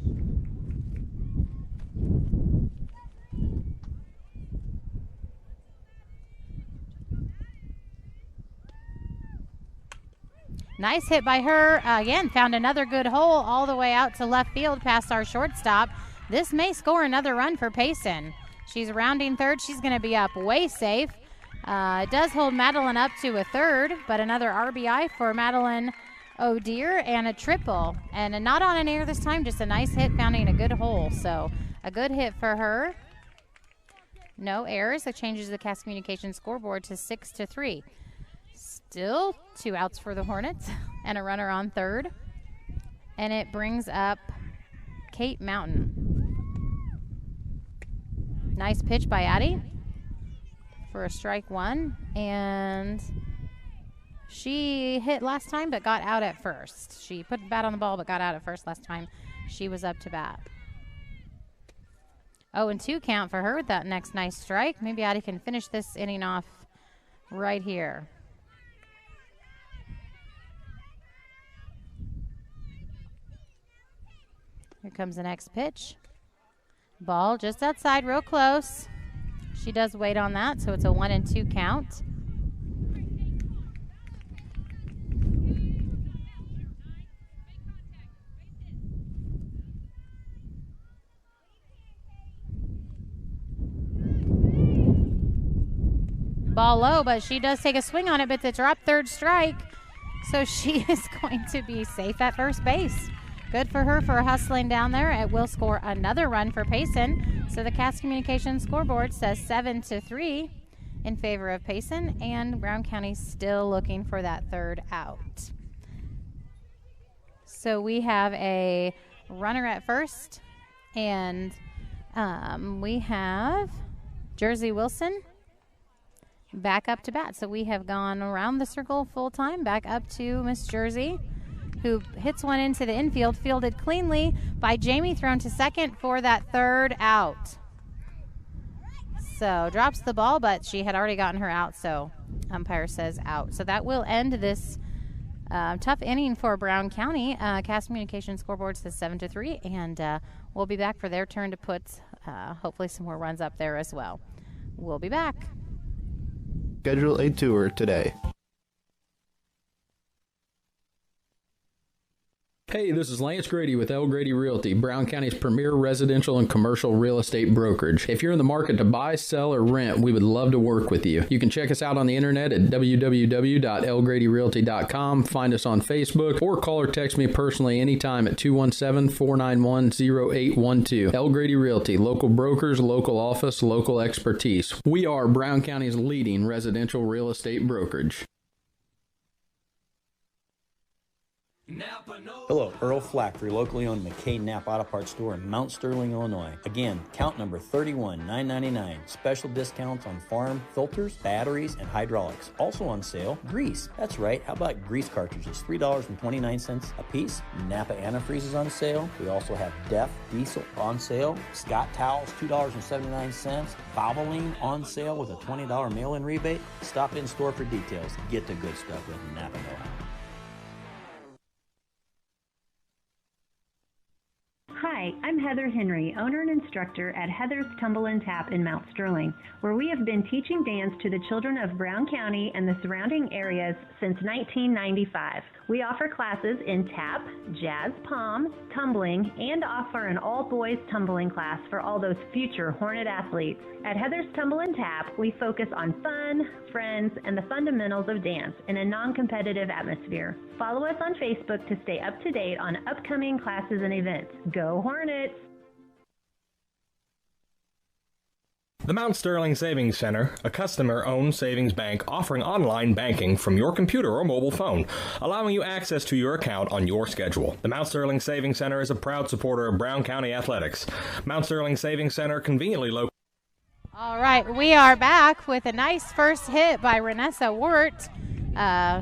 Nice hit by her. Again, found another good hole all the way out to left field past our shortstop. This may score another run for Payson. She's rounding third. She's going to be up way safe. It does hold Madeline up to a third, but another RBI for Madeline O'Dear and a triple. And not on an air this time, just a nice hit, finding a good hole. So a good hit for her. No errors. That changes the Cass Communications scoreboard to 6-3. Still 2 outs for the Hornets and a runner on third. And it brings up Kate Mountain. Nice pitch by Addie for a strike one. And she hit last time but got out at first. She put the bat on the ball but got out at first last time she was up to bat. 0-2 count for her with that next nice strike. Maybe Addie can finish this inning off right here. Here comes the next pitch. Ball just outside, real close. She does wait on that, so it's a 1-2 count. Ball low, but she does take a swing on it, but it's a drop third strike. So she is going to be safe at first base. Good for her for hustling down there. It will score another run for Payson. So the Cass Communications scoreboard says 7-3 in favor of Payson, and Brown County still looking for that third out. So we have a runner at first, and we have Jersey Wilson back up to bat. So we have gone around the circle full time, back up to Miss Jersey, who hits one into the infield, fielded cleanly by Jamie, thrown to second for that third out. So drops the ball, but she had already gotten her out, so umpire says out. So that will end this tough inning for Brown County. Cass Communications scoreboard says 7-3, and we'll be back for their turn to put hopefully some more runs up there as well. We'll be back. Schedule a tour today. Hey, this is Lance Grady with L. Grady Realty, Brown County's premier residential and commercial real estate brokerage. If you're in the market to buy, sell, or rent, we would love to work with you. You can check us out on the internet at www.lgradyrealty.com, find us on Facebook, or call or text me personally anytime at 217-491-0812. L. Grady Realty, local brokers, local office, local expertise. We are Brown County's leading residential real estate brokerage. Hello, Earl Flack for your locally owned McKay Napa Auto Parts store in Mount Sterling, Illinois. Again, count number 31999. Special discounts on farm filters, batteries, and hydraulics. Also on sale, grease. That's right, how about grease cartridges? $3.29 a piece. Napa antifreeze is on sale. We also have Def Diesel on sale. Scott Towels, $2.79. Valvoline on sale with a $20 mail-in rebate. Stop in store for details. Get the good stuff with Napa know-how. Hi, I'm Heather Henry, owner and instructor at Heather's Tumble and Tap in Mount Sterling, where we have been teaching dance to the children of Brown County and the surrounding areas since 1995. We offer classes in tap, jazz palm, tumbling, and offer an all-boys tumbling class for all those future Hornet athletes. At Heather's Tumble and Tap, we focus on fun, friends, and the fundamentals of dance in a non-competitive atmosphere. Follow us on Facebook to stay up to date on upcoming classes and events. Go Hornets! The Mount Sterling Savings Center, a customer-owned savings bank offering online banking from your computer or mobile phone, allowing you access to your account on your schedule. The Mount Sterling Savings Center is a proud supporter of Brown County Athletics. Mount Sterling Savings Center, conveniently located. All right, we are back with a nice first hit by Renessa Wirt.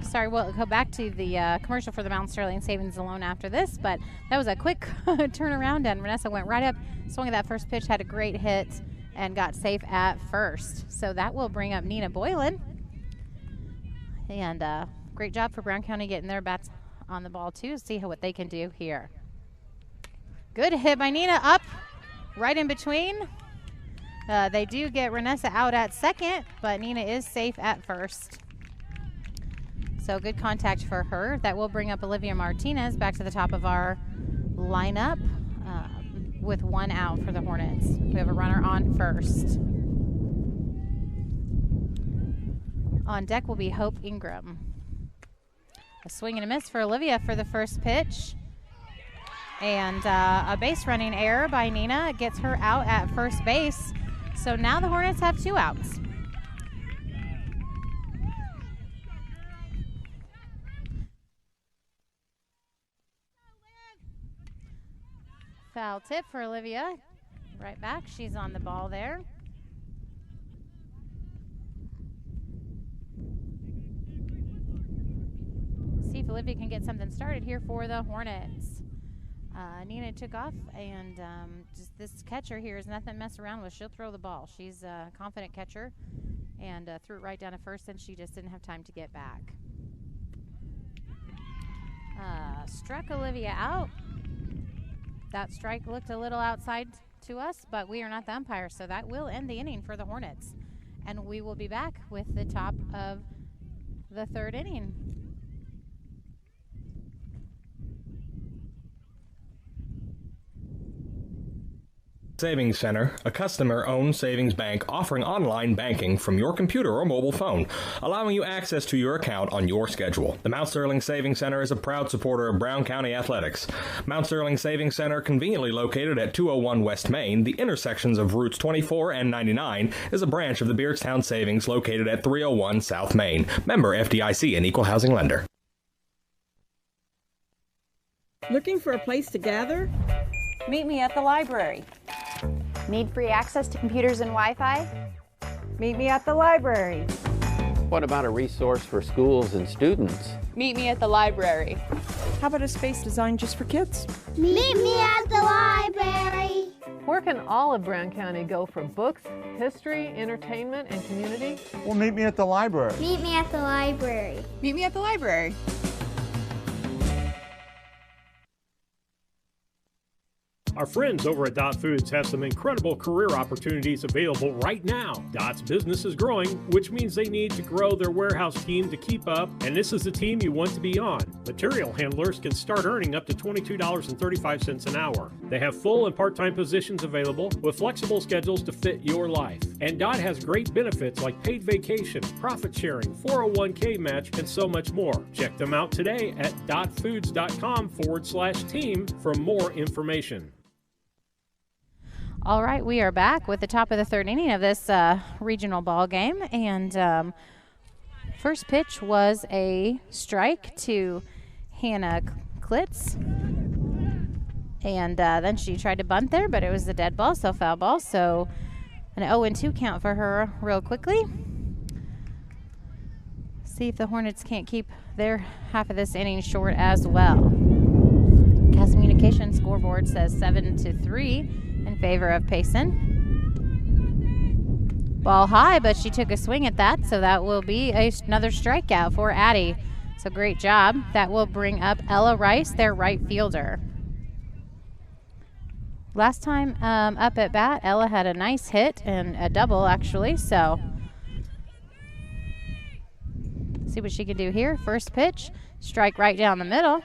Sorry, we'll go back to the commercial for the Mount Sterling Savings Loan after this, but that was a quick turnaround, and Renessa went right up, swung at that first pitch, had a great hit, and got safe at first. So that will bring up Nina Boylan. And great job for Brown County getting their bats on the ball too. See what they can do here. Good hit by Nina, up right in between. They do get Renessa out at second, but Nina is safe at first. So good contact for her. That will bring up Olivia Martinez back to the top of our lineup with 1 out for the Hornets. We have a runner on first. On deck will be Hope Ingram. A swing and a miss for Olivia for the first pitch. And a base running error by Nina gets her out at first base. So now the Hornets have 2 outs. Foul tip for Olivia. Right back, she's on the ball there. See if Olivia can get something started here for the Hornets. Nina took off, and just this catcher here is nothing to mess around with. She'll throw the ball. She's a confident catcher, and threw it right down to first, and she just didn't have time to get back. Struck Olivia out. That strike looked a little outside to us, but we are not the umpire, so that will end the inning for the Hornets. And we will be back with the top of the 3rd inning. Savings Center, a customer-owned savings bank offering online banking from your computer or mobile phone, allowing you access to your account on your schedule. The Mount Sterling Savings Center is a proud supporter of Brown County athletics. Mount Sterling Savings Center, conveniently located at 201 West Main, the intersections of routes 24 and 99, is a branch of the Beardstown Savings located at 301 South Main. Member FDIC, an equal housing lender. Looking for a place to gather? Meet me at the library. Need free access to computers and Wi-Fi? Meet me at the library. What about a resource for schools and students? Meet me at the library. How about a space designed just for kids? Meet me at the library. Where can all of Brown County go for books, history, entertainment, and community? Well, meet me at the library. Meet me at the library. Meet me at the library. Our friends over at Dot Foods have some incredible career opportunities available right now. Dot's business is growing, which means they need to grow their warehouse team to keep up, and this is the team you want to be on. Material handlers can start earning up to $22.35 an hour. They have full and part-time positions available with flexible schedules to fit your life. And Dot has great benefits like paid vacation, profit sharing, 401k match, and so much more. Check them out today at dotfoods.com/team for more information. All right, we are back with the top of the 3rd inning of this regional ball game, and first pitch was a strike to Hannah Klitz, and then she tried to bunt there, but it was a dead ball, so foul ball, so an 0-2 count for her real quickly. See if the Hornets can't keep their half of this inning short as well. Cast Communication scoreboard says 7-3 in favor of Payson. Ball high, but she took a swing at that, so that will be another strikeout for Addie. So great job. That will bring up Ella Rice, their right fielder. Last time up at bat, Ella had a nice hit and a double, actually, so see what she can do here. First pitch, strike right down the middle.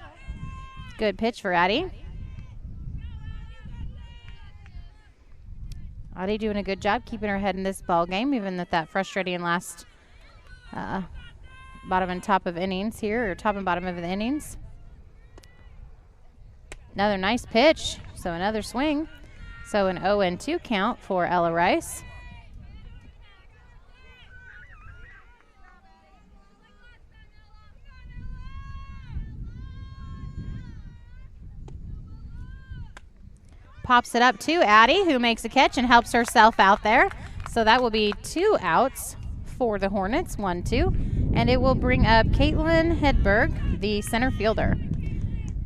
Good pitch for Addie. Addie doing a good job keeping her head in this ball game, even at that frustrating last bottom and top of innings here, or top and bottom of the innings. Another nice pitch, so another swing. So an 0-2 count for Ella Rice. Pops it up to Addie, who makes a catch and helps herself out there. So that will be 2 outs for the Hornets, 1-2. And it will bring up Caitlin Hedberg, the center fielder.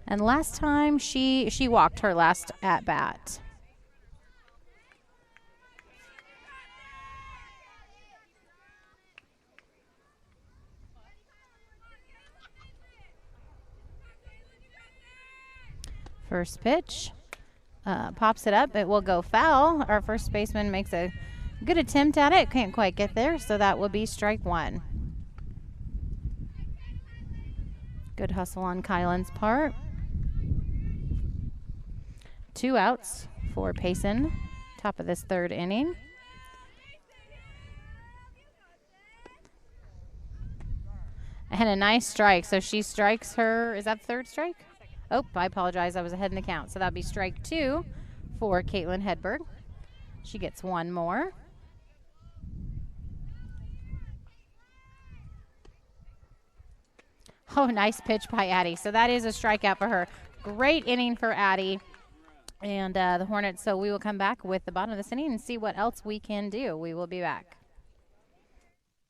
And last time she walked her last at bat. First pitch. Pops it up. It will go foul. Our first baseman makes a good attempt at it. Can't quite get there, so that will be strike one. Good hustle on Kylan's part. 2 outs for Payson. Top of this third inning. And a nice strike. So she strikes her, is that the third strike? Oh, I apologize. I was ahead in the count. So that'd be strike 2 for Caitlin Hedberg. She gets one more. Oh, nice pitch by Addie. So that is a strikeout for her. Great inning for Addie and the Hornets. So we will come back with the bottom of this inning and see what else we can do. We will be back.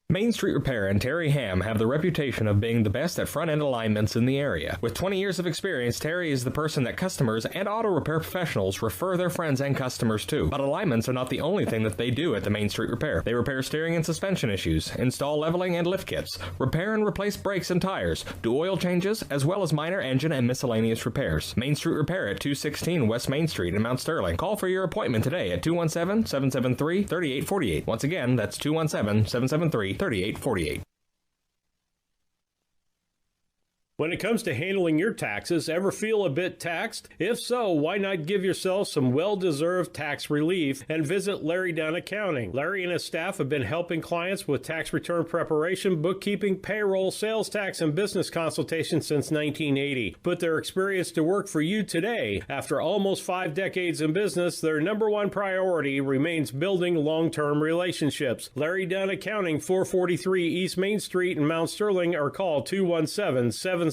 Main Street Repair and Terry Ham have the reputation of being the best at front-end alignments in the area. With 20 years of experience, Terry is the person that customers and auto repair professionals refer their friends and customers to. But alignments are not the only thing that they do at the Main Street Repair. They repair steering and suspension issues, install leveling and lift kits, repair and replace brakes and tires, do oil changes, as well as minor engine and miscellaneous repairs. Main Street Repair at 216 West Main Street in Mount Sterling. Call for your appointment today at 217-773-3848. Once again, that's 217-773-3848. When it comes to handling your taxes, ever feel a bit taxed? If so, why not give yourself some well-deserved tax relief and visit Larry Dunn Accounting. Larry and his staff have been helping clients with tax return preparation, bookkeeping, payroll, sales tax, and business consultation since 1980. Put their experience to work for you today. After almost 5 decades in business, their #1 priority remains building long-term relationships. Larry Dunn Accounting, 443 East Main Street in Mount Sterling, or call 217-773-3400.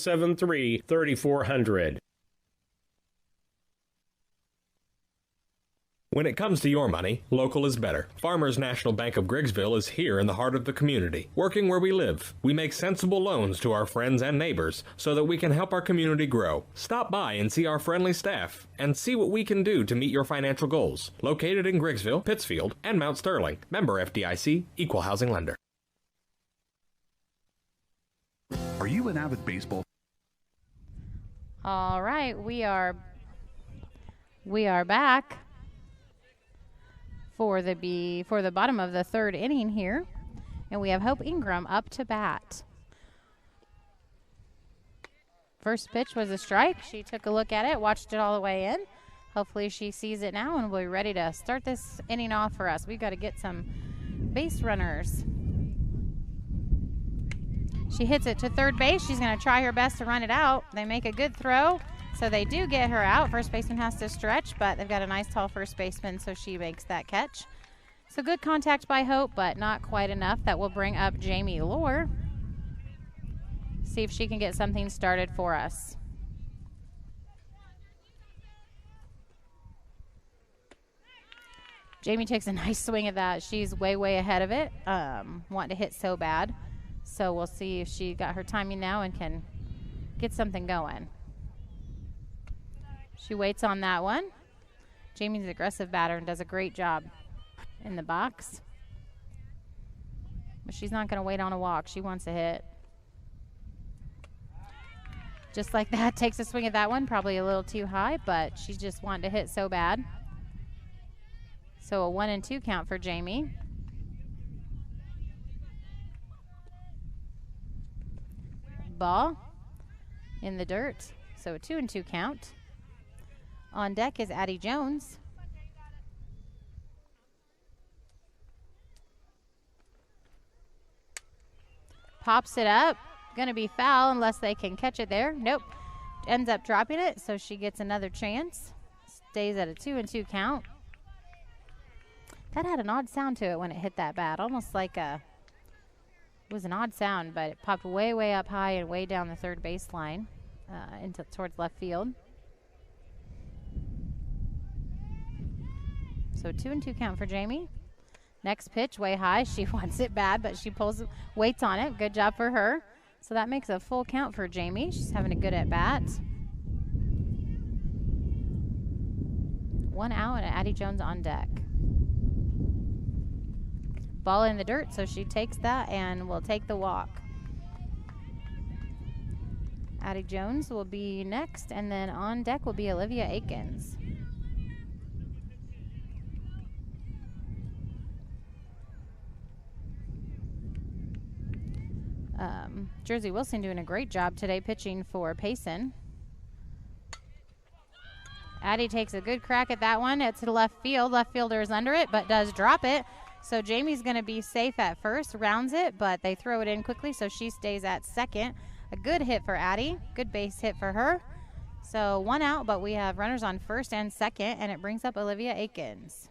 When it comes to your money, local is better. Farmers National Bank of Griggsville is here in the heart of the community, working where we live. We make sensible loans to our friends and neighbors so that we can help our community grow. Stop by and see our friendly staff and see what we can do to meet your financial goals. Located in Griggsville, Pittsfield, and Mount Sterling. Member FDIC, Equal Housing Lender. Are you an avid baseball? All right, we are back for the bottom of the third inning here, and we have Hope Ingram up to bat. First pitch was a strike. She took a look at it, watched it all the way in. Hopefully she sees it now and will be ready to start this inning off for us. We've got to get some base runners. She hits it to third base. She's going to try her best to run it out. They make a good throw, so they do get her out. First baseman has to stretch, but they've got a nice tall first baseman, so she makes that catch. So good contact by Hope, but not quite enough. That will bring up Jamie Lohr. See if she can get something started for us. Jamie takes a nice swing at that. She's way, way ahead of it, wanting to hit so bad. So we'll see if she got her timing now and can get something going. She waits on that one. Jamie's an aggressive batter and does a great job in the box. But she's not going to wait on a walk. She wants a hit. Just like that, takes a swing at that one. Probably a little too high, but she's just wanting to hit so bad. So a 1-2 count for Jamie. Ball in the dirt, so a 2-2 count. On deck is Addie Jones. Pops it up, gonna be foul unless they can catch it there. Nope, ends up dropping it, so she gets another chance. Stays at a 2-2 count. That had an odd sound to it when it hit that bat, almost like a it was an odd sound, but it popped way, way up high and way down the third baseline towards left field. So 2-2 count for Jamie. Next pitch, way high. She wants it bad, but she waits on it. Good job for her. So that makes a full count for Jamie. She's having a good at bat. 1 out and Addie Jones on deck. Ball in the dirt, so she takes that and will take the walk. Addie Jones will be next, and then on deck will be Olivia Aikens. Jersey Wilson doing a great job today pitching for Payson. Addie takes a good crack at that one. It's to left field. Left fielder is under it, but does drop it. So Jamie's going to be safe at first, rounds it, but they throw it in quickly, so she stays at second. A good hit for Addie. Good base hit for her. So 1 out, but we have runners on first and second, and it brings up Olivia Akins.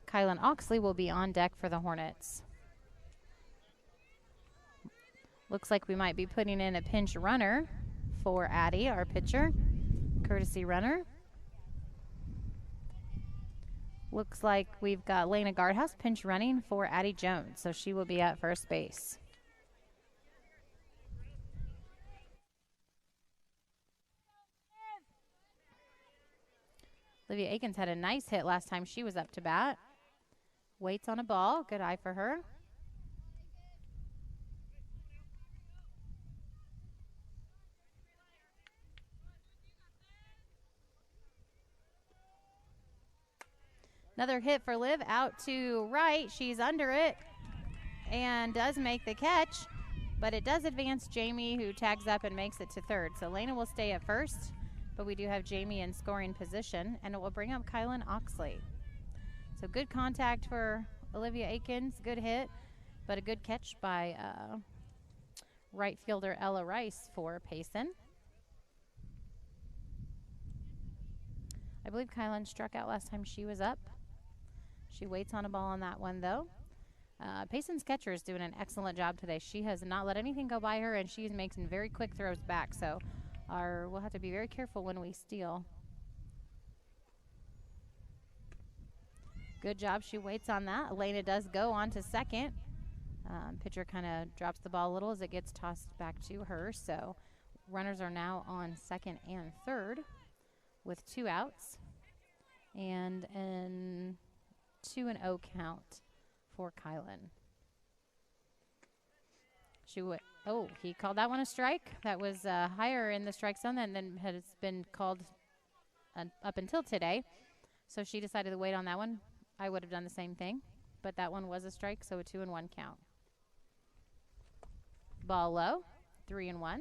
Kylan Oxley will be on deck for the Hornets. Looks like we might be putting in a pinch runner for Addie, our pitcher. Courtesy runner. Looks like we've got Lena Guardhouse pinch running for Addie Jones, so she will be at first base. Olivia Akins had a nice hit last time she was up to bat. Waits on a ball. Good eye for her. Another hit for Liv out to right. She's under it and does make the catch, but it does advance Jamie, who tags up and makes it to third. So Lena will stay at first, but we do have Jamie in scoring position, and it will bring up Kylan Oxley. So good contact for Olivia Aikens, good hit, but a good catch by right fielder Ella Rice for Payson. I believe Kylan struck out last time she was up. She waits on a ball on that one, though. Payson's catcher is doing an excellent job today. She has not let anything go by her, and she's making very quick throws back. So we'll have to be very careful when we steal. Good job. She waits on that. Elena does go on to second. Pitcher kind of drops the ball a little as it gets tossed back to her. So runners are now on second and third with 2 outs. And an 2-0 count for Kylan. He called that one a strike. That was higher in the strike zone than has been called up until today. So she decided to wait on that one. I would have done the same thing, but that one was a strike, so a 2-1 count. Ball low, 3-1.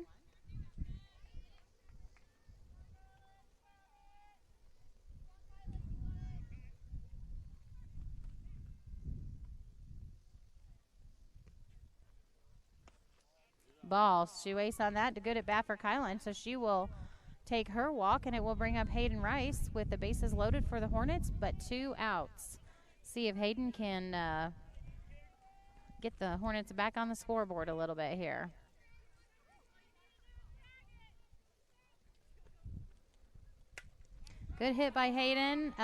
Ball, shoelace on that, good at bat for Kylan, so she will take her walk, and it will bring up Hayden Rice with the bases loaded for the Hornets, but 2 outs. See if Hayden can get the Hornets back on the scoreboard a little bit here. Good hit by Hayden,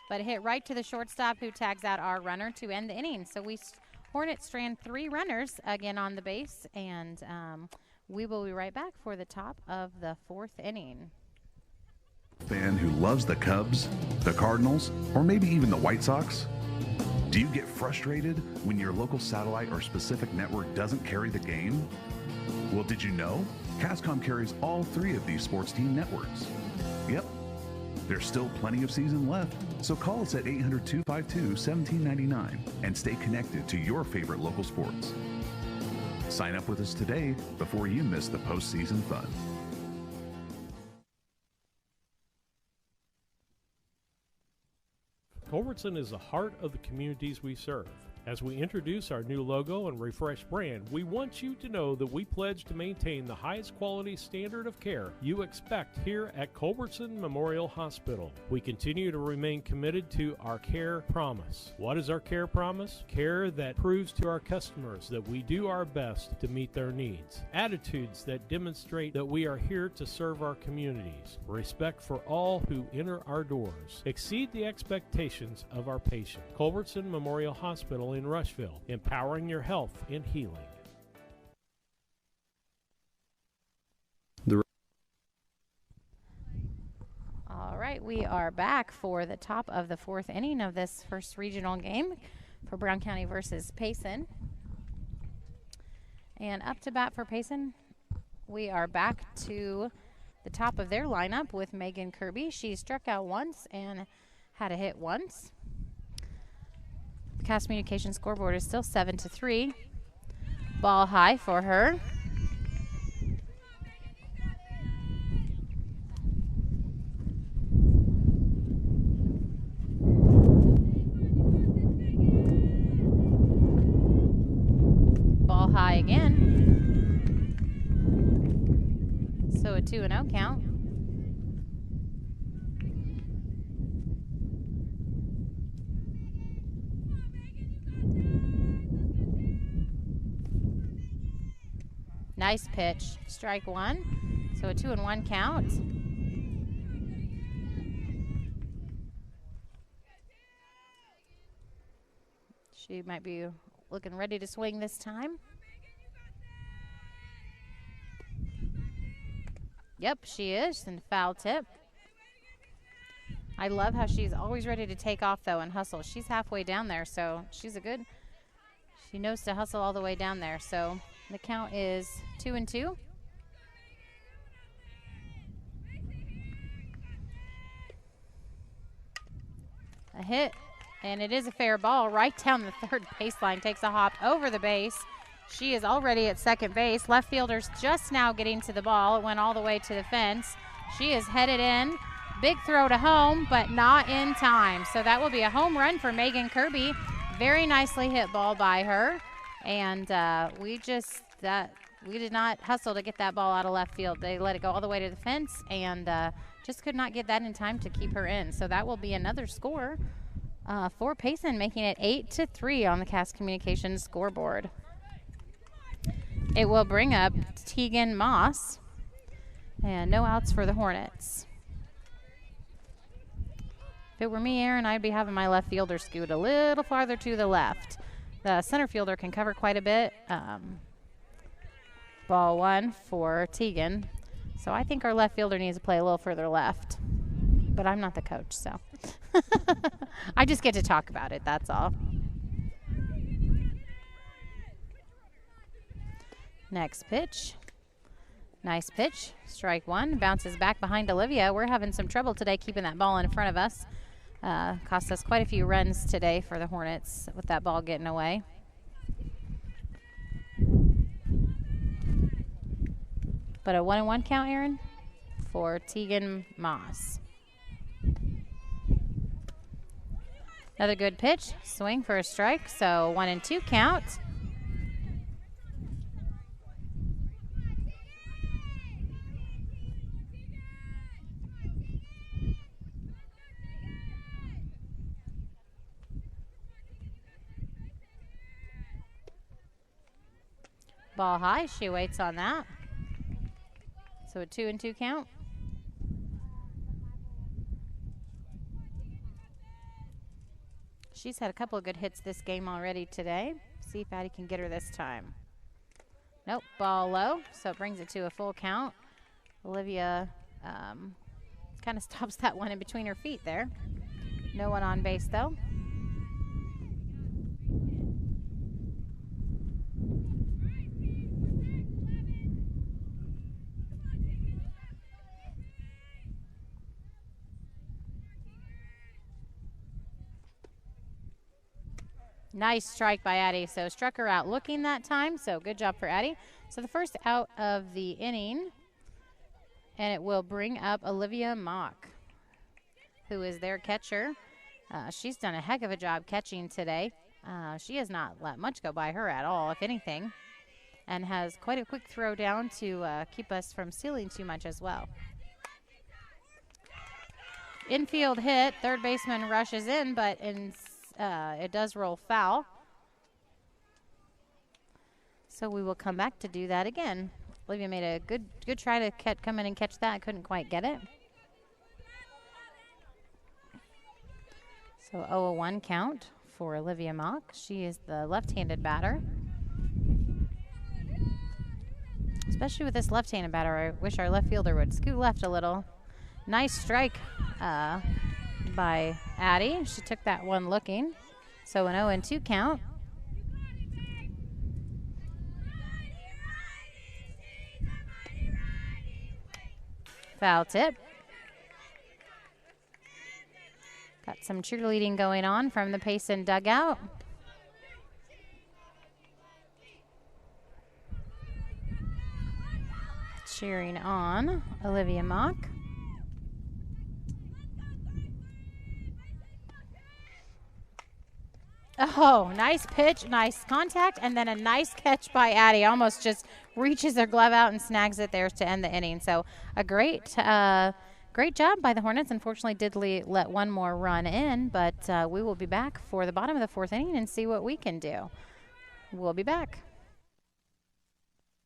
but a hit right to the shortstop, who tags out our runner to end the inning. So Hornets strand 3 runners again on the base, and we will be right back for the top of the 4th inning. Fan who loves the Cubs, the Cardinals, or maybe even the White Sox? Do you get frustrated when your local satellite or specific network doesn't carry the game? Well, did you know? Cascom carries all 3 of these sports team networks. Yep. There's still plenty of season left, so call us at 800-252-1799 and stay connected to your favorite local sports. Sign up with us today before you miss the postseason fun. Culbertson is the heart of the communities we serve. As we introduce our new logo and refreshed brand, we want you to know that we pledge to maintain the highest quality standard of care you expect here at Culbertson Memorial Hospital. We continue to remain committed to our care promise. What is our care promise? Care that proves to our customers that we do our best to meet their needs. Attitudes that demonstrate that we are here to serve our communities. Respect for all who enter our doors. Exceed the expectations of our patient. Culbertson Memorial Hospital in Rushville, empowering your health and healing. All right, we are back for the top of the 4th inning of this first regional game for Brown County versus Payson. And up to bat for Payson we are back to the top of their lineup with Megan Kirby. She struck out once and had a hit once. The Cass Communication scoreboard is still 7-3. Ball high for her. Ball high again. So a 2-0 count. Nice pitch. Strike one. So a 2-1 count. She might be looking ready to swing this time. Yep, she is, and foul tip. I love how she's always ready to take off, though, and hustle. She's halfway down there, so she knows to hustle all the way down there. So the count is 2-2. A hit, and it is a fair ball right down the third baseline. Takes a hop over the base. She is already at second base. Left fielder's just now getting to the ball. It went all the way to the fence. She is headed in. Big throw to home, but not in time. So that will be a home run for Megan Kirby. Very nicely hit ball by her. And we did not hustle to get that ball out of left field. They let it go all the way to the fence and just could not get that in time to keep her in. So that will be another score for Payson, making it 8-3 on the Cass Communications scoreboard. It will bring up Tegan Moss, and no outs for the Hornets. If it were me, Aaron, I'd be having my left fielder scoot a little farther to the left. The center fielder can cover quite a bit. Ball one for Tegan. So I think our left fielder needs to play a little further left. But I'm not the coach, so. I just get to talk about it, that's all. Next pitch. Nice pitch. Strike one. Bounces back behind Olivia. We're having some trouble today keeping that ball in front of us. Cost us quite a few runs today for the Hornets with that ball getting away. But a 1-1 count, Aaron, for Tegan Moss. Another good pitch. Swing for a strike. So 1-2 count. Ball high, she waits on that. So a 2-2 count. She's had a couple of good hits this game already today. See if Addie can get her this time. Nope, ball low, so it brings it to a full count. Olivia kind of stops that one in between her feet there. No one on base though. Nice strike by Addie. So struck her out looking that time. So good job for Addie. So the first out of the inning. And it will bring up Olivia Mock, who is their catcher. She's done a heck of a job catching today. She has not let much go by her at all, if anything. And has quite a quick throw down to keep us from stealing too much as well. Infield hit. Third baseman rushes in, but it does roll foul. So we will come back to do that again. Olivia made a good try to come in and catch that. Couldn't quite get it. So 0-1 count for Olivia Mock. She is the left-handed batter. Especially with this left-handed batter, I wish our left fielder would scoot left a little. Nice strike by Addie. She took that one looking. So an 0-2 count. foul tip. Got some cheerleading going on from the Payson dugout. Cheering on Olivia Mock. Oh, nice pitch, nice contact, and then a nice catch by Addie. Almost just reaches her glove out and snags it there to end the inning. So a great job by the Hornets. Unfortunately, did let one more run in, but we will be back for the bottom of the fourth inning and see what we can do. We'll be back.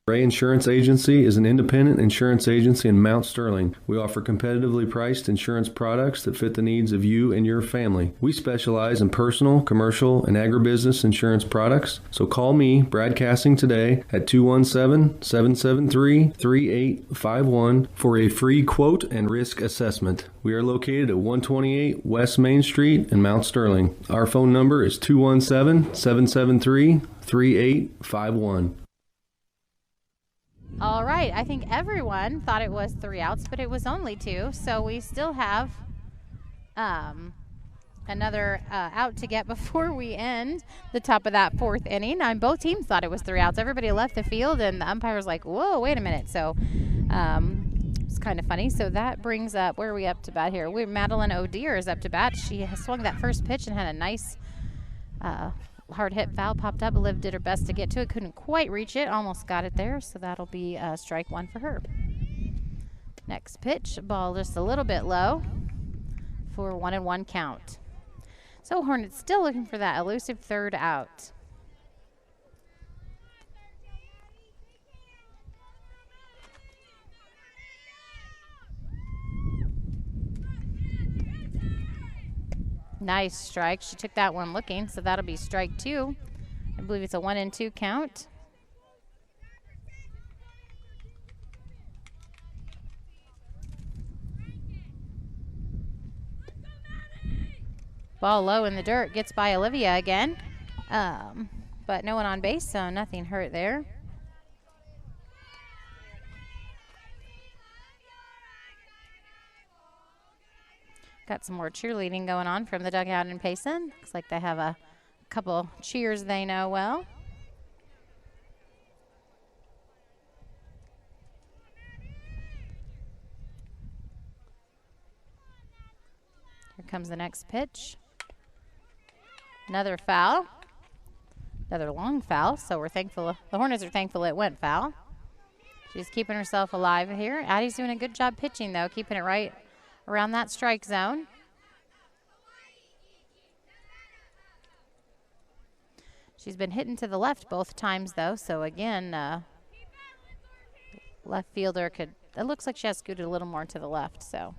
Ray Insurance Agency is an independent insurance agency in Mount Sterling. We offer competitively priced insurance products that fit the needs of you and your family. We specialize in personal, commercial, and agribusiness insurance products. So call me, Brad Cassing, today at 217-773-3851 for a free quote and risk assessment. We are located at 128 West Main Street in Mount Sterling. Our phone number is 217-773-3851. All right, I think everyone thought it was 3 outs, but it was only 2, so we still have another out to get before we end the top of that fourth inning. Both teams thought it was 3 outs. Everybody left the field, and the umpire was like, whoa, wait a minute. So it's kind of funny. So that brings up, where are we up to bat here? Madeline O'Dear is up to bat. She has swung that first pitch and had a nice hard hit foul popped up. Liv did her best to get to it, couldn't quite reach it, almost got it there, so that'll be strike 1 for her. Next pitch, ball just a little bit low for 1-1 count. So Hornets still looking for that elusive third out. Nice strike. She took that one looking, so that'll be strike 2. I believe it's a 1-2 count. Ball low in the dirt, gets by Olivia again. But no one on base, so nothing hurt there. Got some more cheerleading going on from the dugout in Payson. Looks like they have a couple cheers they know well. Here comes the next pitch. Another foul. Another long foul, so we're thankful. The Hornets are thankful it went foul. She's keeping herself alive here. Addie's doing a good job pitching, though, keeping it right around that strike zone. She's been hitting to the left both times, though, so again, left fielder it looks like she has scooted a little more to the left, so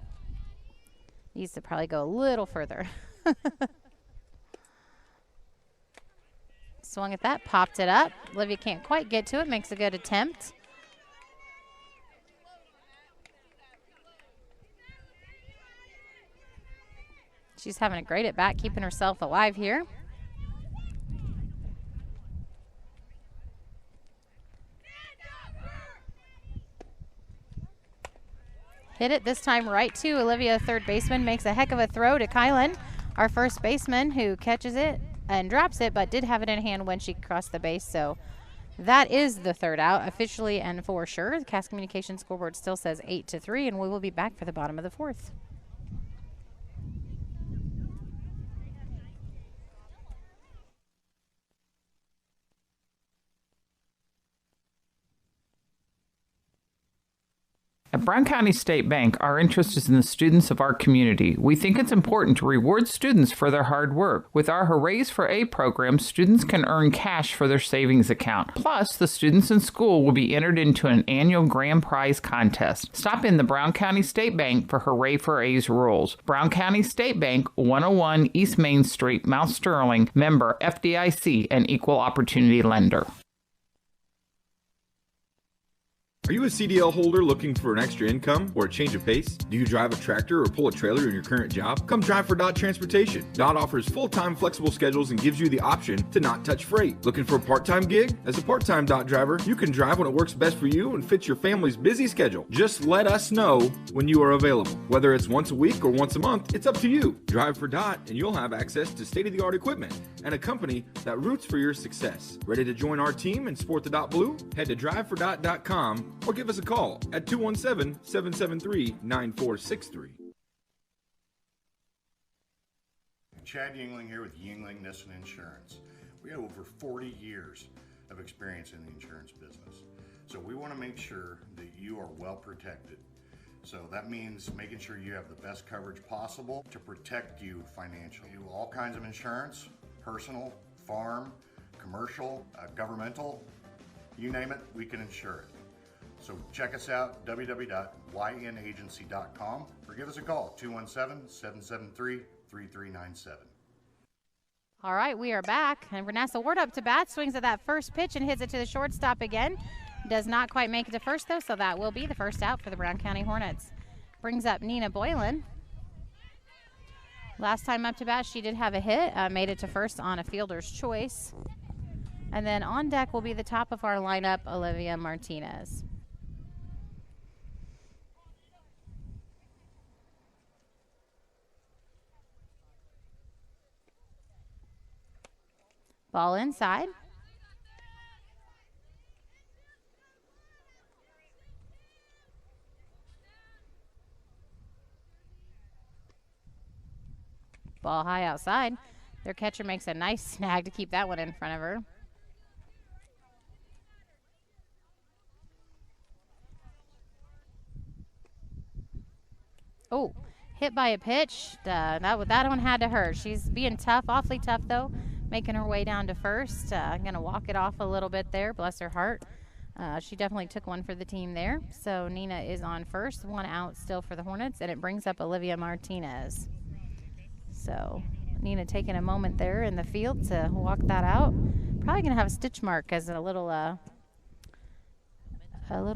needs to probably go a little further. Swung at that, popped it up. Olivia can't quite get to it, makes a good attempt. She's having a great at-bat, keeping herself alive here. Hit it this time right to Olivia, third baseman, makes a heck of a throw to Kylan, our first baseman, who catches it and drops it, but did have it in hand when she crossed the base. So that is the third out, officially and for sure. The Cass Communications scoreboard still says 8-3, and we will be back for the bottom of the fourth. At Brown County State Bank, our interest is in the students of our community. We think it's important to reward students for their hard work. With our Hoorays for A program, students can earn cash for their savings account. Plus, the students in school will be entered into an annual grand prize contest. Stop in the Brown County State Bank for Hooray for A's rules. Brown County State Bank, 101 East Main Street, Mount Sterling, member FDIC, and equal opportunity lender. Are you a CDL holder looking for an extra income or a change of pace? Do you drive a tractor or pull a trailer in your current job? Come drive for Dot Transportation. Dot offers full-time flexible schedules and gives you the option to not touch freight. Looking for a part-time gig? As a part-time Dot driver, you can drive when it works best for you and fits your family's busy schedule. Just let us know when you are available. Whether it's once a week or once a month, it's up to you. Drive for Dot and you'll have access to state-of-the-art equipment and a company that roots for your success. Ready to join our team and sport the Dot Blue? Head to drivefordot.com or give us a call at 217-773-9463. Chad Yingling here with Yingling Nissan Insurance. We have over 40 years of experience in the insurance business. So we want to make sure that you are well protected. So that means making sure you have the best coverage possible to protect you financially. We do all kinds of insurance, personal, farm, commercial, governmental, you name it, we can insure it. So check us out, www.ynagency.com, or give us a call, 217-773-3397. All right, we are back. And Vanessa Ward up to bat, swings at that first pitch and hits it to the shortstop again. Does not quite make it to first, though, so that will be the first out for the Brown County Hornets. Brings up Nina Boylan. Last time up to bat, she did have a hit, made it to first on a fielder's choice. And then on deck will be the top of our lineup, Olivia Martinez. Ball inside. Ball high outside. Their catcher makes a nice snag to keep that one in front of her. Oh, hit by a pitch. That one had to hurt. She's being tough, awfully tough though, making her way down to first. Gonna walk it off a little bit there, bless her heart. She definitely took one for the team there. So Nina is on first, one out still for the Hornets, and it brings up Olivia Martinez. So Nina taking a moment there in the field to walk that out. Probably gonna have a stitch mark as a little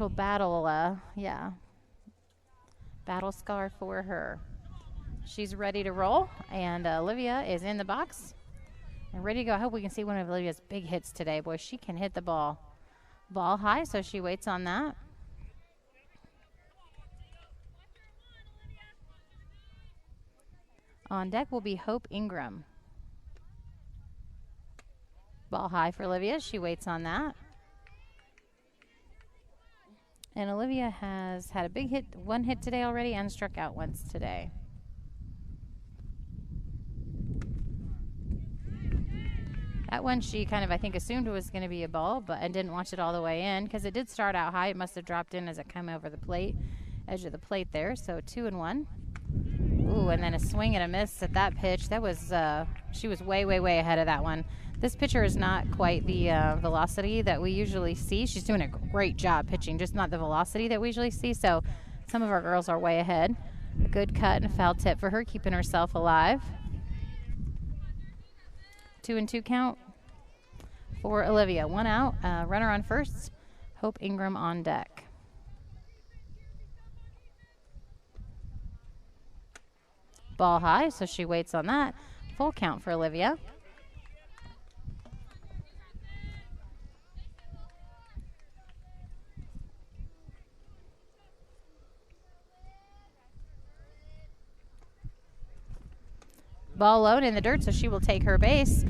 battle, battle scar for her. She's ready to roll, and Olivia is in the box and ready to go. I hope we can see one of Olivia's big hits today. Boy, she can hit the ball high, so she waits on that. On deck will be Hope Ingram. Ball high for Olivia. She waits on that. And Olivia has had a big hit, one hit today already, and struck out once today. That one she kind of, I think, assumed was going to be a ball, and didn't watch it all the way in because it did start out high. It must have dropped in as it came over the plate, edge of the plate there. So 2-1. Ooh, and then a swing and a miss at that pitch. That was, she was way, way, way ahead of that one. This pitcher is not quite the velocity that we usually see. She's doing a great job pitching, just not the velocity that we usually see. So some of our girls are way ahead. A good cut and a foul tip for her, keeping herself alive. 2-2 count for Olivia. One out, runner on first. Hope Ingram on deck. Ball high, so she waits on that. Full count for Olivia. Ball low in the dirt, so she will take her base.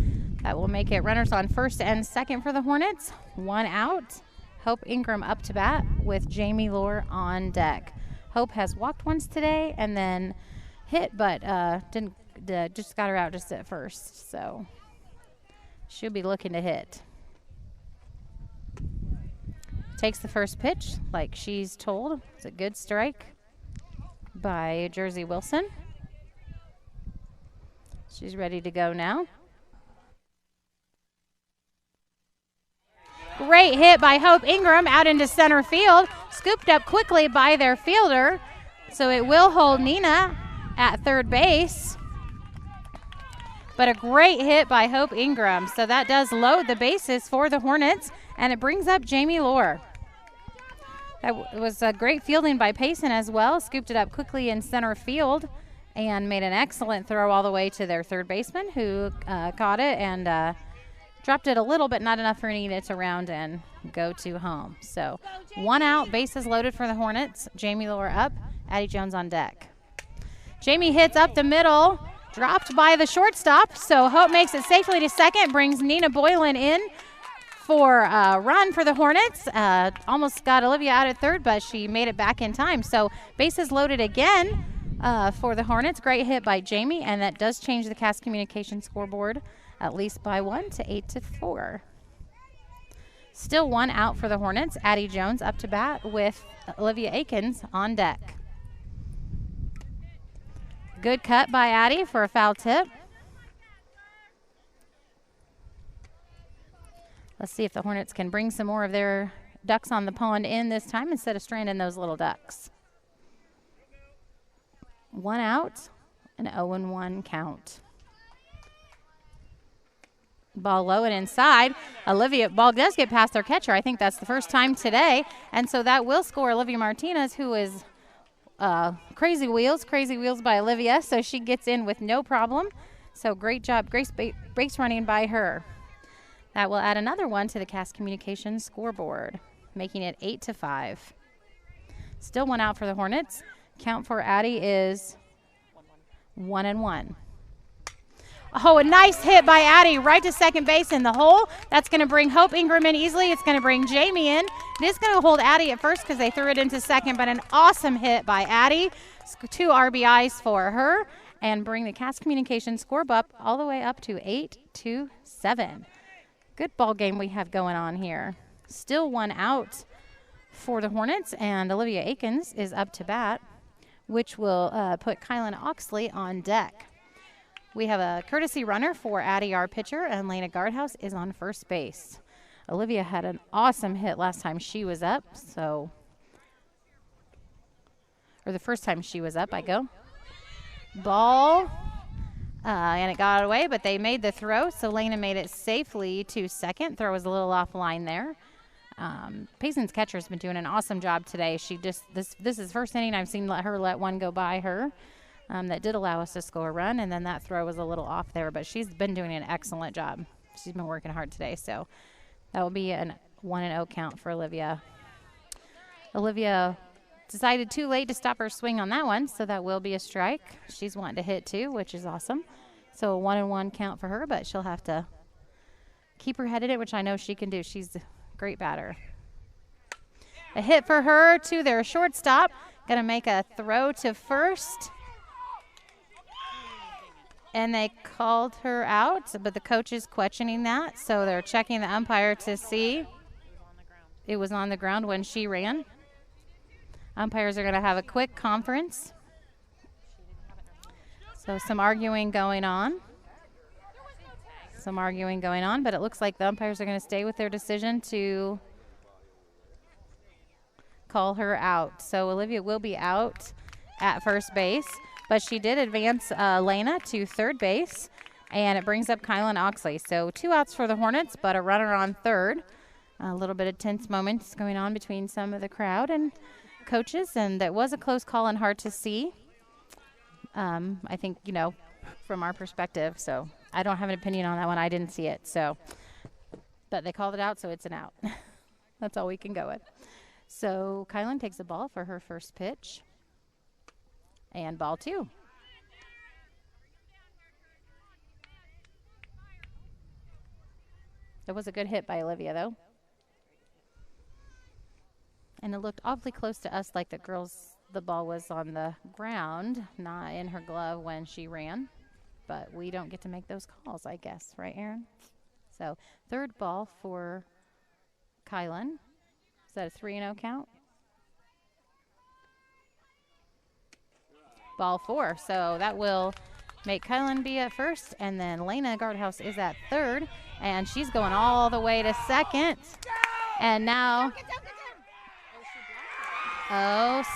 That will make it runners on first and second for the Hornets. One out. Hope Ingram up to bat with Jamie Lohr on deck. Hope has walked once today and then hit, but just got her out just at first. So she'll be looking to hit. Takes the first pitch like she's told. It's a good strike by Jersey Wilson. She's ready to go now. Great hit by Hope Ingram out into center field. Scooped up quickly by their fielder. So it will hold Nina at third base. But a great hit by Hope Ingram. So that does load the bases for the Hornets. And it brings up Jamie Lohr. That was a great fielding by Payson as well. Scooped it up quickly in center field and made an excellent throw all the way to their third baseman, who caught it and dropped it a little bit, not enough for Nina to round and go to home. So 1 out, bases loaded for the Hornets. Jamie Lohr up, Addie Jones on deck. Jamie hits up the middle, dropped by the shortstop, so Hope makes it safely to second, brings Nina Boylan in for a run for the Hornets. Almost got Olivia out at third, but she made it back in time. So bases loaded again for the Hornets. Great hit by Jamie, and that does change the Cass Communication scoreboard at least by 1 to 8-4. Still 1 out for the Hornets. Addie Jones up to bat with Olivia Aikens on deck. Good cut by Addie for a foul tip. Let's see if the Hornets can bring some more of their ducks on the pond in this time instead of stranding those little ducks. 1 out, an 0-1 count. Ball low and inside. Olivia, ball does get past their catcher. I think that's the first time today. And so that will score Olivia Martinez, who is crazy wheels by Olivia. So she gets in with no problem. So great job, great base running by her. That will add another one to the Cass Communications scoreboard, making it 8-5. Still 1 out for the Hornets. Count for Addie is 1-1. Oh, a nice hit by Addie right to second base in the hole. That's going to bring Hope Ingram in easily. It's going to bring Jamie in. It is going to hold Addie at first because they threw it into second, but an awesome hit by Addie. 2 RBIs for her and bring the Cass Communication scoreboard up all the way up to 8-7. Good ball game we have going on here. Still 1 out for the Hornets, and Olivia Akins is up to bat, which will put Kylan Oxley on deck. We have a courtesy runner for Addie, our pitcher, and Lena Guardhouse is on first base. Olivia had an awesome hit last time she was up, or the first time she was up. Ball, and it got away, but they made the throw, so Lena made it safely to second. Throw was a little offline there. Payson's catcher has been doing an awesome job today. This is first inning I've seen her let one go by her. That did allow us to score a run, and then that throw was a little off there, but she's been doing an excellent job. She's been working hard today, so that will be a 1-0 count for Olivia. Olivia decided too late to stop her swing on that one, so that will be a strike. She's wanting to hit too, which is awesome. So a 1-1 count for her, but she'll have to keep her head in it, which I know she can do. She's a great batter. A hit for her to their shortstop. Going to make a throw to first. And they called her out, but the coach is questioning that, so they're checking the umpire to see. It was on the ground when she ran. Umpires are going to have a quick conference. So some arguing going on. But it looks like the umpires are going to stay with their decision to call her out. So Olivia will be out at first base. But she did advance Lena to third base, and it brings up Kylan Oxley. So 2 outs for the Hornets, but a runner on third. A little bit of tense moments going on between some of the crowd and coaches, and that was a close call and hard to see. I think, from our perspective. So I don't have an opinion on that one. I didn't see it. But they called it out, so it's an out. That's all we can go with. So Kylan takes the ball for her first pitch. And ball 2. It was a good hit by Olivia, though. And it looked awfully close to us, like the ball was on the ground, not in her glove when she ran. But we don't get to make those calls, I guess. Right, Aaron? So third ball for Kylan. Is that a 3-0 count? Ball 4. So that will make Kylan be at first, and then Lena Guardhouse is at third, and she's going all the way to second. And now,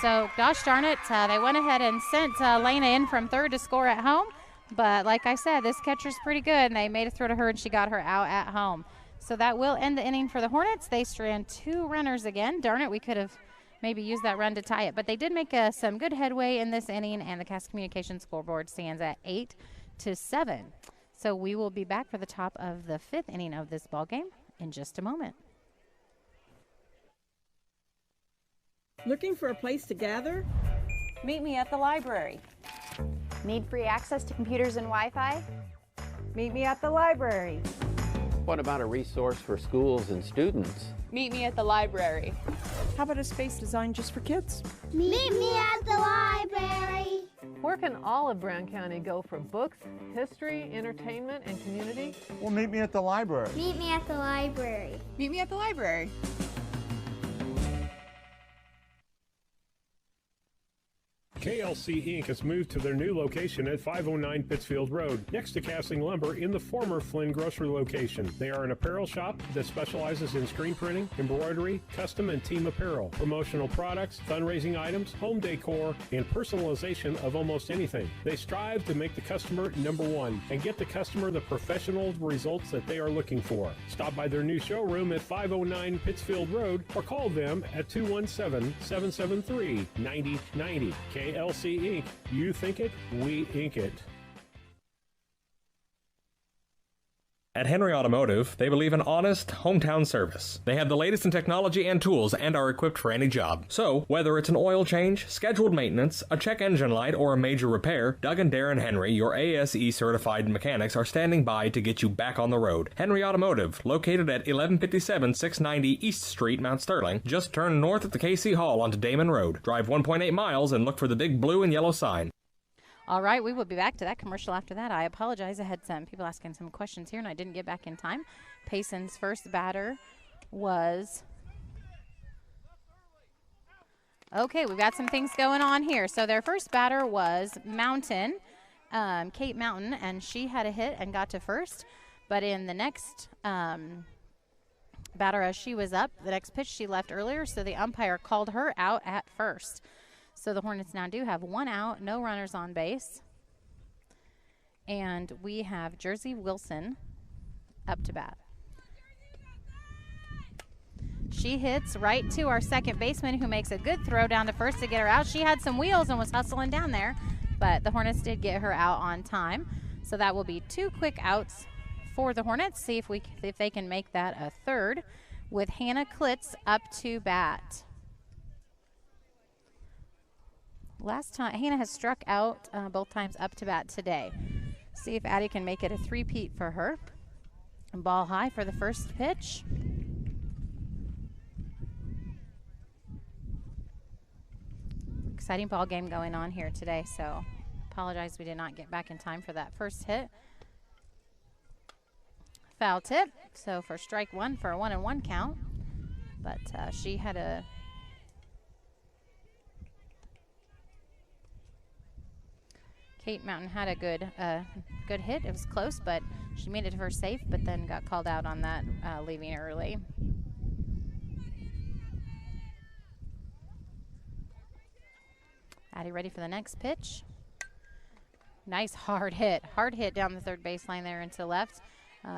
so gosh darn it, they went ahead and sent Lena in from third to score at home. But like I said, this catcher's pretty good, and they made a throw to her, and she got her out at home. So that will end the inning for the Hornets. They strand 2 runners again. Darn it, we could have maybe use that run to tie it. But they did make some good headway in this inning, and the Cass Communications scoreboard stands at 8-7. So we will be back for the top of the 5th inning of this ball game in just a moment. Looking for a place to gather? Meet me at the library. Need free access to computers and Wi-Fi? Meet me at the library. What about a resource for schools and students? Meet me at the library. How about a space designed just for kids? Meet me at the library. Where can all of Brown County go for books, history, entertainment, and community? Well, meet me at the library. Meet me at the library. Meet me at the library. KLC Inc. has moved to their new location at 509 Pittsfield Road, next to Castling Lumber in the former Flynn Grocery location. They are an apparel shop that specializes in screen printing, embroidery, custom and team apparel, promotional products, fundraising items, home decor, and personalization of almost anything. They strive to make the customer number one and get the customer the professional results that they are looking for. Stop by their new showroom at 509 Pittsfield Road or call them at 217-773-9090. KLC Inc. You think it, we ink it. At Henry Automotive, they believe in honest, hometown service. They have the latest in technology and tools and are equipped for any job. So, whether it's an oil change, scheduled maintenance, a check engine light, or a major repair, Doug and Darren Henry, your ASE-certified mechanics, are standing by to get you back on the road. Henry Automotive, located at 1157 690 East Street, Mount Sterling. Just turn north at the KC Hall onto Damon Road. Drive 1.8 miles and look for the big blue and yellow sign. All right, we will be back to that commercial after that. I apologize. I had some people asking some questions here, and I didn't get back in time. Payson's first batter was... Okay, we've got some things going on here. So their first batter was Mountain, Kate Mountain, and she had a hit and got to first. But in the next batter, as she was up, the next pitch she left earlier, so the umpire called her out at first. So the Hornets now do have one out, no runners on base. And we have Jersey Wilson up to bat. She hits right to our second baseman, who makes a good throw down to first to get her out. She had some wheels and was hustling down there, but the Hornets did get her out on time. So that will be 2 quick outs for the Hornets. See if they can make that a third with Hannah Klitz up to bat. Last time, Hannah has struck out both times up to bat today. See if Addie can make it a three-peat for her. Ball high for the first pitch. Exciting ball game going on here today, so apologize we did not get back in time for that first hit. Foul tip, so for strike one for a 1-1 count. But she had a... Kate Mountain had a good hit. It was close, but she made it to first safe, but then got called out on that, leaving early. Addie ready for the next pitch. Nice hard hit down the third baseline there into left.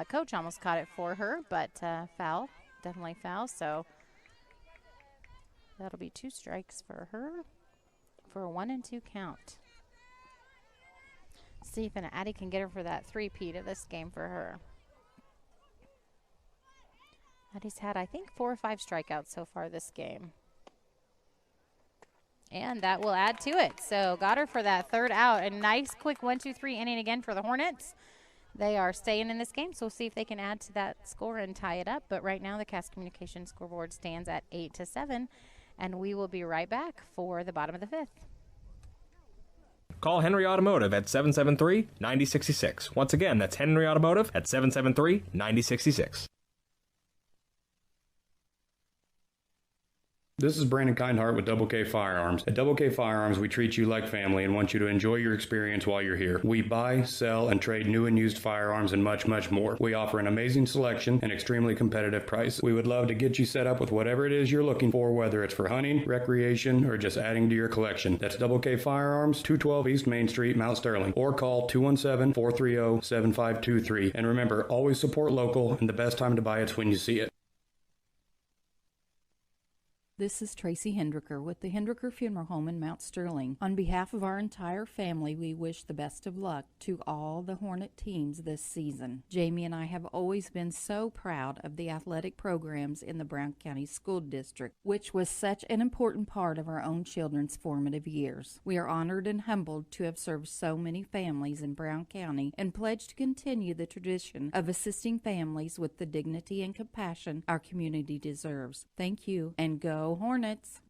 Coach almost caught it for her, but foul, definitely foul. So that'll be 2 strikes for her for a 1-2 count. See if Addie can get her for that three-peat of this game for her. Addie's had, I think, 4 or 5 strikeouts so far this game. And that will add to it. So got her for that third out. A nice quick 1-2-3 inning again for the Hornets. They are staying in this game, so we'll see if they can add to that score and tie it up. But right now the Cass Communications scoreboard stands at 8-7, and we will be right back for the bottom of the 5th. Call Henry Automotive at 773-9066. Once again, that's Henry Automotive at 773-9066. This is Brandon Kindhart with Double K Firearms. At Double K Firearms, we treat you like family and want you to enjoy your experience while you're here. We buy, sell, and trade new and used firearms and much, much more. We offer an amazing selection and extremely competitive price. We would love to get you set up with whatever it is you're looking for, whether it's for hunting, recreation, or just adding to your collection. That's Double K Firearms, 212 East Main Street, Mount Sterling, or call 217-430-7523. And remember, always support local, and the best time to buy it's when you see it. This is Tracy Hendricker with the Hendricker Funeral Home in Mount Sterling. On behalf of our entire family, we wish the best of luck to all the Hornet teams this season. Jamie and I have always been so proud of the athletic programs in the Brown County School District, which was such an important part of our own children's formative years. We are honored and humbled to have served so many families in Brown County and pledge to continue the tradition of assisting families with the dignity and compassion our community deserves. Thank you, and go Hornets!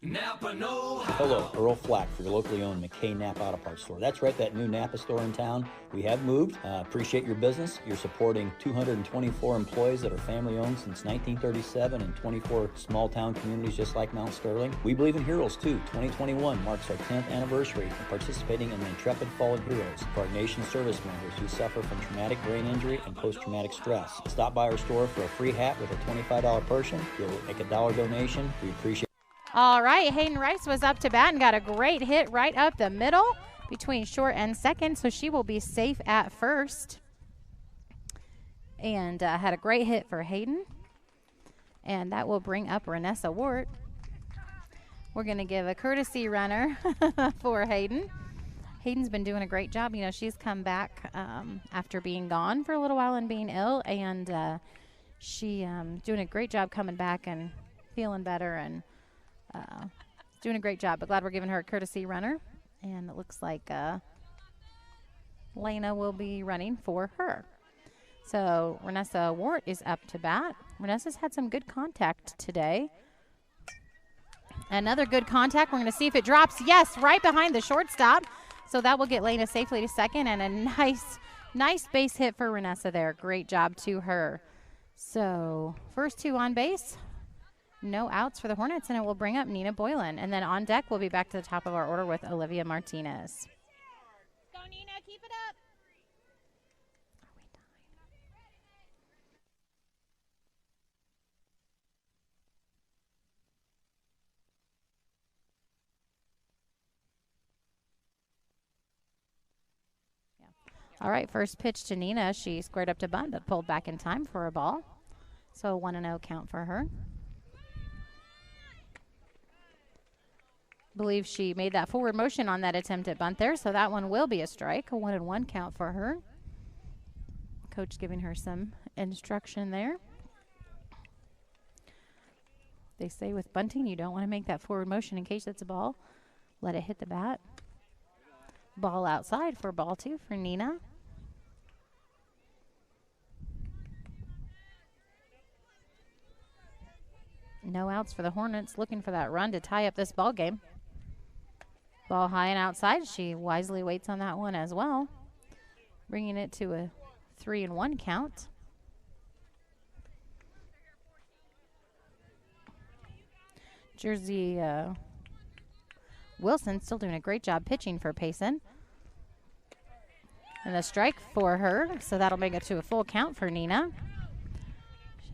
Napa know. Hello, Earl Flack for your locally owned McKay Napa Auto Parts store. That's right, that new Napa store in town. We have moved. Appreciate your business. You're supporting 224 employees that are family owned since 1937 and 24 small town communities just like Mount Sterling. We believe in heroes too. 2021 marks our 10th anniversary of participating in the Intrepid Fallen Heroes for our nation's service members who suffer from traumatic brain injury and post-traumatic stress. Stop by our store for a free hat with a $25 person. You'll make a $1 donation. We appreciate. All right, Hayden Rice was up to bat and got a great hit right up the middle between short and second, so she will be safe at first. And had a great hit for Hayden. And that will bring up Renessa Wart. We're going to give a courtesy runner for Hayden. Hayden's been doing a great job. You know, she's come back after being gone for a little while and being ill, and she doing a great job coming back and feeling better and doing a great job, but glad we're giving her a courtesy runner. And it looks like Lena will be running for her. So Renessa Wart is up to bat. Renessa's had some good contact today. Another good contact. We're going to see if it drops. Yes, right behind the shortstop. So that will get Lena safely to second, and a nice base hit for Renessa there. Great job to her. So first two on base. No outs for the Hornets, and it will bring up Nina Boylan. And then on deck, we'll be back to the top of our order with Olivia Martinez. Go, Nina. Keep it up. All right, first pitch to Nina. She squared up to bunt, but pulled back in time for a ball. So 1-0 count for her. Believe she made that forward motion on that attempt at bunt there, so that one will be a strike. A 1-1 count for her. Coach giving her some instruction there. They say with bunting, you don't want to make that forward motion in case it's a ball. Let it hit the bat. Ball outside for ball two for Nina. No outs for the Hornets, looking for that run to tie up this ball game. Ball high and outside. She wisely waits on that one as well, bringing it to a 3-1 count. Jersey Wilson still doing a great job pitching for Payson. And a strike for her, so that'll make it to a full count for Nina.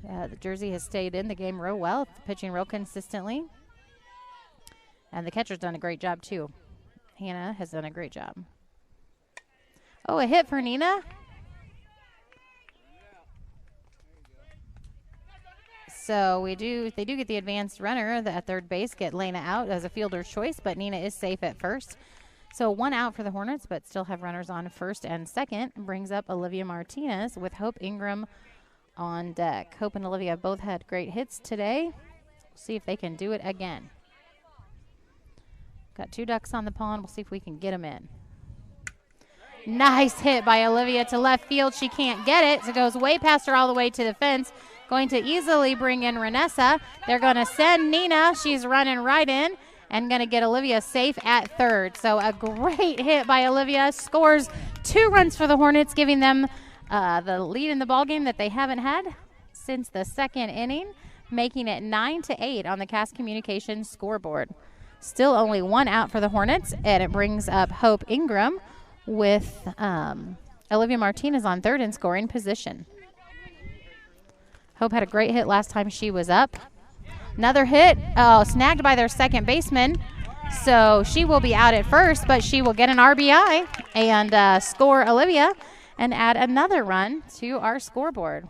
The Jersey has stayed in the game real well, pitching real consistently. And the catcher's done a great job, too. Hannah has done a great job. Oh, a hit for Nina. So they do get the advanced runner at third base, get Lena out as a fielder's choice, but Nina is safe at first. So one out for the Hornets, but still have runners on first and second. Brings up Olivia Martinez with Hope Ingram on deck. Hope and Olivia both had great hits today. See if they can do it again. Got two ducks on the pond. We'll see if we can get them in. Nice hit by Olivia to left field. She can't get it, so it goes way past her all the way to the fence. Going to easily bring in Renessa. They're going to send Nina. She's running right in and going to get Olivia safe at third. So a great hit by Olivia. Scores 2 runs for the Hornets, giving them the lead in the ballgame that they haven't had since the second inning, making it 9-8 on the Cass Communications scoreboard. Still only one out for the Hornets, and it brings up Hope Ingram with Olivia Martinez on third in scoring position. Hope had a great hit last time she was up. Another hit, snagged by their second baseman. So she will be out at first, but she will get an RBI and score Olivia and add another run to our scoreboard.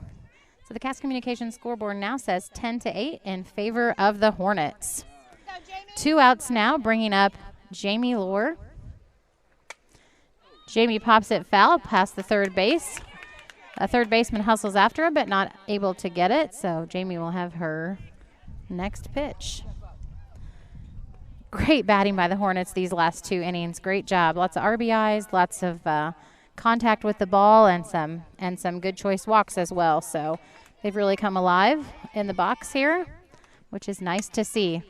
So the Cass Communications scoreboard now says 10-8 in favor of the Hornets. 2 outs now, bringing up Jamie Lohr. Jamie pops it foul past the third base. A third baseman hustles after him, but not able to get it. So Jamie will have her next pitch. Great batting by the Hornets these last 2 innings. Great job. Lots of RBIs, lots of contact with the ball, and some good choice walks as well. So they've really come alive in the box here, which is nice to see.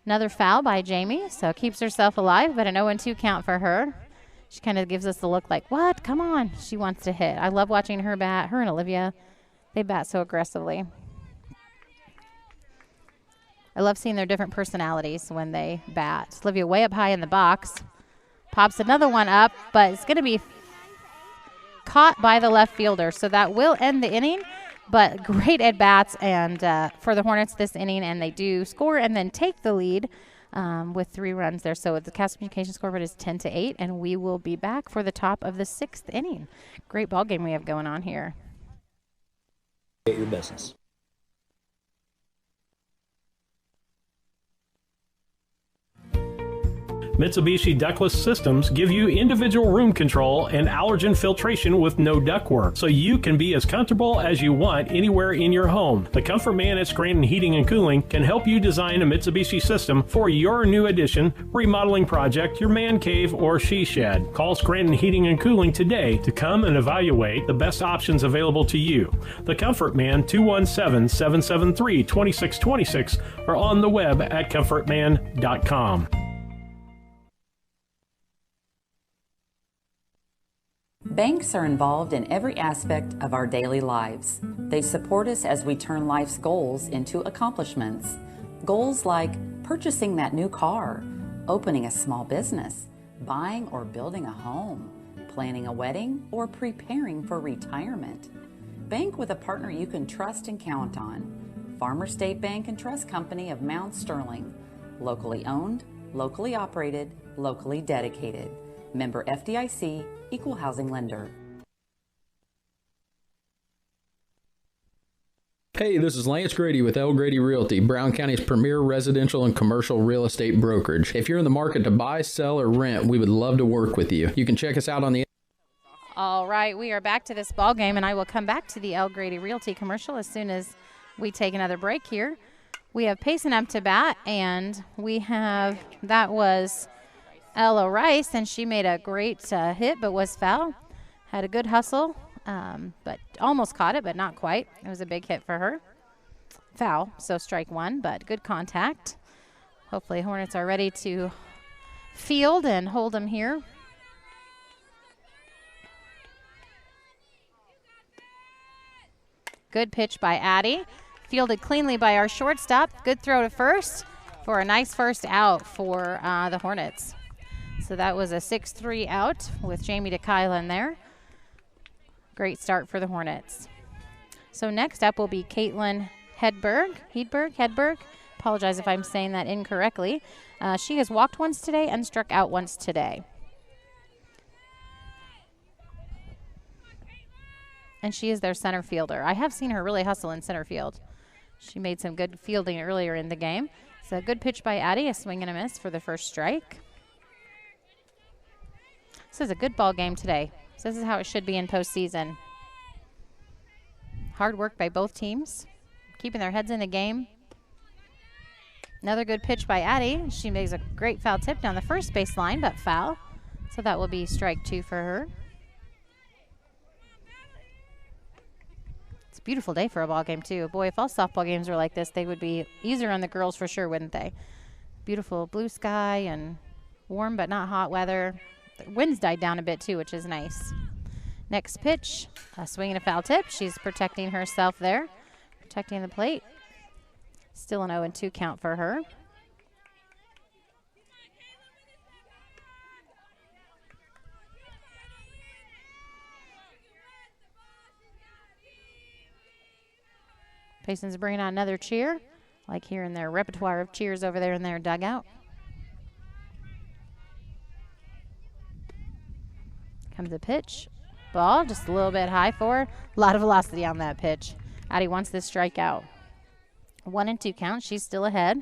Another foul by Jamie, so keeps herself alive, but an 0-2 count for her. She kind of gives us the look like, what? Come on. She wants to hit. I love watching her bat. Her and Olivia, they bat so aggressively. I love seeing their different personalities when they bat. Olivia way up high in the box. Pops another one up, but it's going to be caught by the left fielder. So that will end the inning, but great at-bats and for the Hornets this inning, and they do score and then take the lead with 3 runs there. So the Cass Communications scoreboard is 10-8, and we will be back for the top of the 6th inning. Great ball game we have going on here. Get your business. Mitsubishi ductless systems give you individual room control and allergen filtration with no ductwork, so you can be as comfortable as you want anywhere in your home. The Comfort Man at Scranton Heating and Cooling can help you design a Mitsubishi system for your new addition, remodeling project, your man cave, or she shed. Call Scranton Heating and Cooling today to come and evaluate the best options available to you. The Comfort Man, 217-773-2626, or on the web at comfortman.com. Banks are involved in every aspect of our daily lives. They support us as we turn life's goals into accomplishments. Goals like purchasing that new car, opening a small business, buying or building a home, planning a wedding, or preparing for retirement. Bank with a partner you can trust and count on. Farmer State Bank and Trust Company of Mound Sterling. Locally owned, locally operated, locally dedicated. Member FDIC, Equal Housing Lender. Hey, this is Lance Grady with L. Grady Realty, Brown County's premier residential and commercial real estate brokerage. If you're in the market to buy, sell, or rent, we would love to work with you. You can check us out on the... All right, we are back to this ball game, and I will come back to the L. Grady Realty commercial as soon as we take another break here. We have Payson up to bat, and we have, that was Ella Rice, and she made a great hit, but was foul. Had a good hustle, but almost caught it, but not quite. It was a big hit for her. Foul, so strike one, but good contact. Hopefully Hornets are ready to field and hold them here. Good pitch by Addie. Fielded cleanly by our shortstop. Good throw to first for a nice first out for the Hornets. So that was a 6-3 out with Jamie DeKylan there. Great start for the Hornets. So next up will be Caitlin Hedberg. Apologize if I'm saying that incorrectly. She has walked once today and struck out once today. And she is their center fielder. I have seen her really hustle in center field. She made some good fielding earlier in the game. So a good pitch by Addie, a swing and a miss for the first strike. This is a good ball game today. So this is how it should be in postseason. Hard work by both teams, keeping their heads in the game. Another good pitch by Addie. She makes a great foul tip down the first base line, but foul. So that will be strike two for her. It's a beautiful day for a ball game too. Boy, if all softball games were like this, they would be easier on the girls for sure, wouldn't they? Beautiful blue sky and warm but not hot weather. The wind's died down a bit too, which is nice. Next pitch, a swing and a foul tip. She's protecting herself there, protecting the plate. Still an 0-2 count for her. Payson's bringing out another cheer, like hearing their repertoire of cheers over there in their dugout. Comes the pitch. Ball just a little bit high for her. A lot of velocity on that pitch. Addie wants this strikeout. 1-2 count. She's still ahead.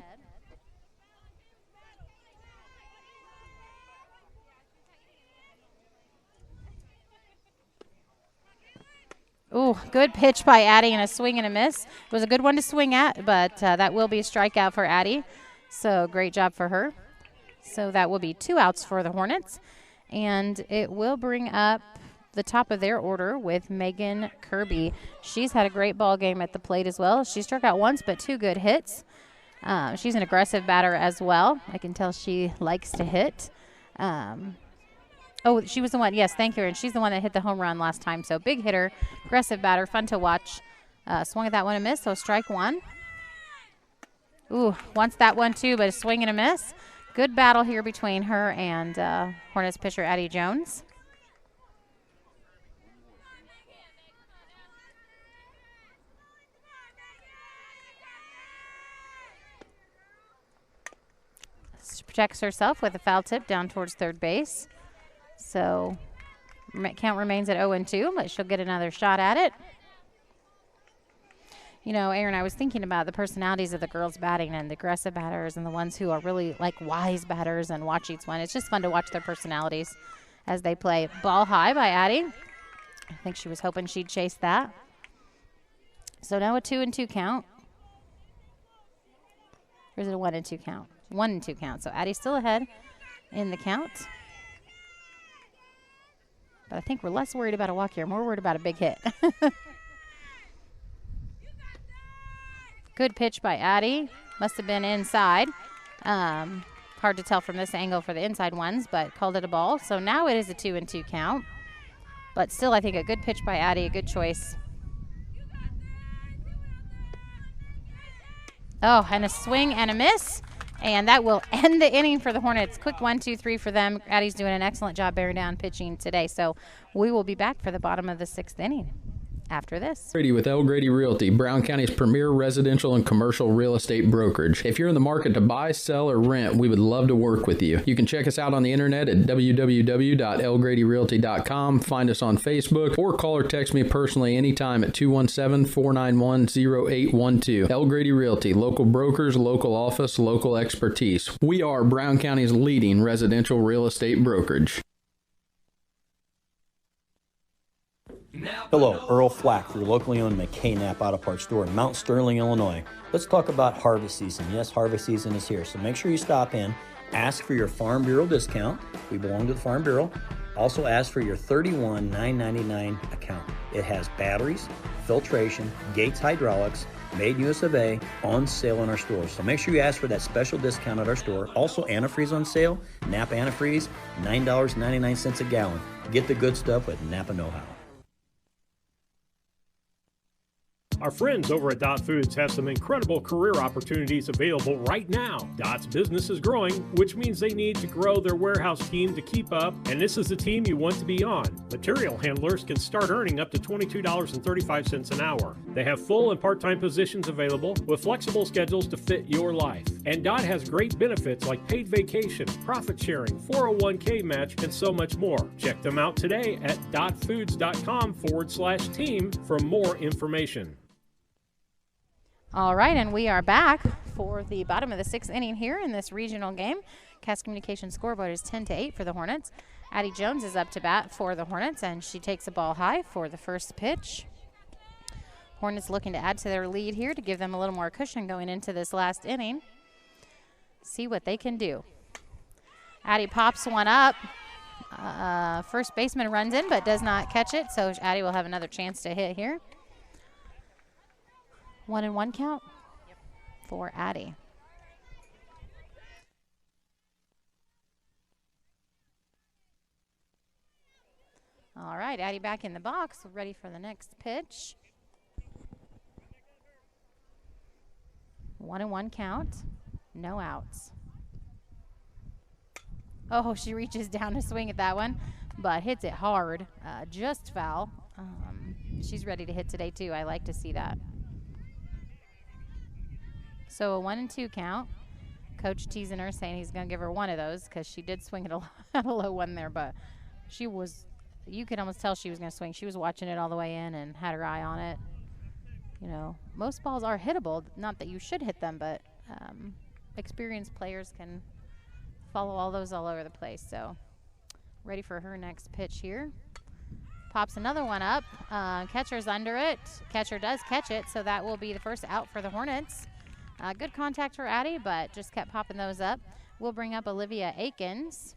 Ooh, good pitch by Addie and a swing and a miss. It was a good one to swing at, but that will be a strikeout for Addie. So great job for her. So that will be 2 outs for the Hornets. And it will bring up the top of their order with Megan Kirby. She's had a great ball game at the plate as well. She struck out once, but 2 good hits. She's an aggressive batter as well. I can tell she likes to hit. Oh, she was the one. Yes, thank you. And she's the one that hit the home run last time. So big hitter, aggressive batter, fun to watch. Swung at that one and missed, so strike 1. Ooh, wants that one too, but a swing and a miss. Good battle here between her and Hornets pitcher Addie Jones. She protects herself with a foul tip down towards third base. So count remains at 0-2, but she'll get another shot at it. You know, Aaron, I was thinking about the personalities of the girls batting and the aggressive batters and the ones who are really like wise batters and watch each one. It's just fun to watch their personalities as they play. Ball high by Addie. I think she was hoping she'd chase that. So now a 2-2 count. Or is it a 1-2 count? 1-2 count. So Addie's still ahead in the count. But I think we're less worried about a walk here. More worried about a big hit. Good pitch by Addie. Must have been inside. Hard to tell from this angle for the inside ones, but called it a ball. So now it is a 2-2 count. But still, I think a good pitch by Addie, a good choice. Oh, and a swing and a miss. And that will end the inning for the Hornets. Quick 1-2-3 for them. Addie's doing an excellent job bearing down pitching today. So we will be back for the bottom of the 6th inning after this. Grady with L. Grady Realty, Brown County's premier residential and commercial real estate brokerage. If you're in the market to buy, sell, or rent, we would love to work with you. You can check us out on the internet at www.lgradyrealty.com, find us on Facebook, or call or text me personally anytime at 217-491-0812. L. Grady Realty, local brokers, local office, local expertise. We are Brown County's leading residential real estate brokerage. Hello, Earl Flack, your locally owned Ymca Auto Parts store in Mount Sterling, Illinois. Let's talk about harvest season. Yes, harvest season is here, so make sure you stop in, ask for your Farm Bureau discount. We belong to the Farm Bureau. Also ask for your $31,999 account. It has batteries, filtration, Gates hydraulics, made US of A, on sale in our stores. So make sure you ask for that special discount at our store. Also, antifreeze on sale. Napa antifreeze, $9.99 a gallon. Get the good stuff with Napa know-how. Our friends over at Dot Foods have some incredible career opportunities available right now. Dot's business is growing, which means they need to grow their warehouse team to keep up, and this is the team you want to be on. Material handlers can start earning up to $22.35 an hour. They have full and part-time positions available with flexible schedules to fit your life. And Dot has great benefits like paid vacation, profit sharing, 401k match, and so much more. Check them out today at dotfoods.com/team for more information. All right, and we are back for the bottom of the 6th inning here in this regional game. Cass Communication scoreboard is 10-8 for the Hornets. Addie Jones is up to bat for the Hornets, and she takes a ball high for the first pitch. Hornets looking to add to their lead here to give them a little more cushion going into this last inning. See what they can do. Addie pops one up. First baseman runs in but does not catch it, so Addie will have another chance to hit here. 1-1 count for Addie. All right, Addie back in the box, ready for the next pitch. 1-1 count, no outs. Oh, she reaches down to swing at that one, but hits it hard, just foul. She's ready to hit today too. I like to see that. So a 1-2 count. Coach teasing her, saying he's going to give her one of those because she did swing at a low one there, but she was, you could almost tell she was going to swing. She was watching it all the way in and had her eye on it. you know, most balls are hittable. Not that you should hit them, but experienced players can follow all those all over the place. So ready for her next pitch here. Pops another one up. Catcher's under it. Catcher does catch it, so that will be the first out for the Hornets. Good contact for Addie, but just kept popping those up. We'll bring up Olivia Aikens.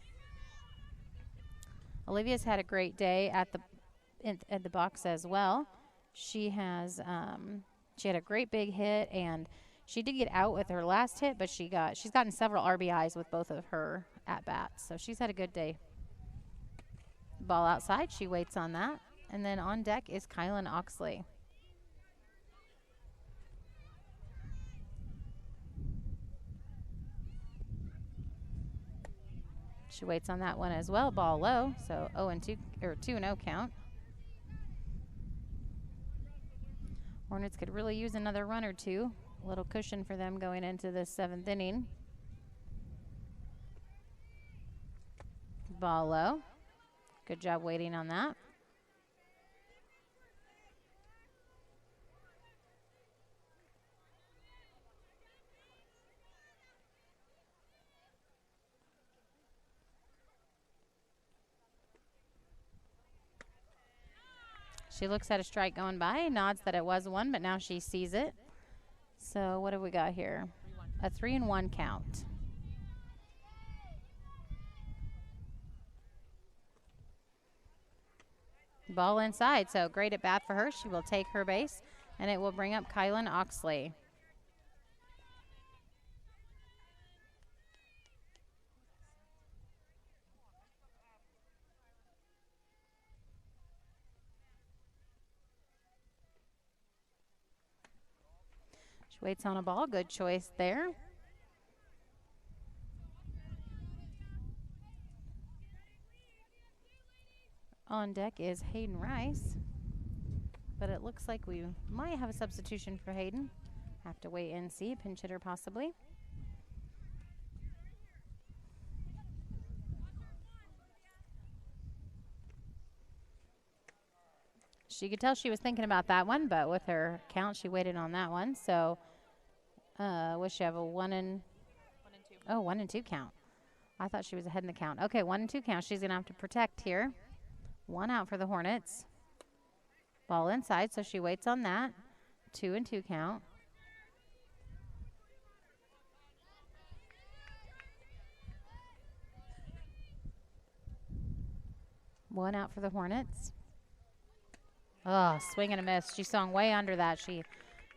Olivia's had a great day at the box as well. She has she had a great big hit, and she did get out with her last hit, but she's gotten several RBIs with both of her at bats, so she's had a good day. Ball outside, she waits on that, and then on deck is Kylan Oxley. She waits on that one as well. Ball low, so 0-2 or 2-0 count. Hornets could really use another run or two. A little cushion for them going into the 7th inning. Ball low. Good job waiting on that. She looks at a strike going by, nods that it was one, but now she sees it. So what have we got here? A 3-1 count. Ball inside, so great at bat for her. She will take her base, and it will bring up Kylan Oxley. She waits on a ball. Good choice there. On deck is Hayden Rice, but it looks like we might have a substitution for Hayden. Have to wait and see. Pinch hitter possibly. She could tell she was thinking about that one, but with her count, she waited on that one. So, will she have a 1-2 count? I thought she was ahead in the count. Okay, 1-2 count. She's going to have to protect here. One out for the Hornets. Ball inside, so she waits on that. 2-2 count. One out for the Hornets. Oh, swing and a miss. She swung way under that. She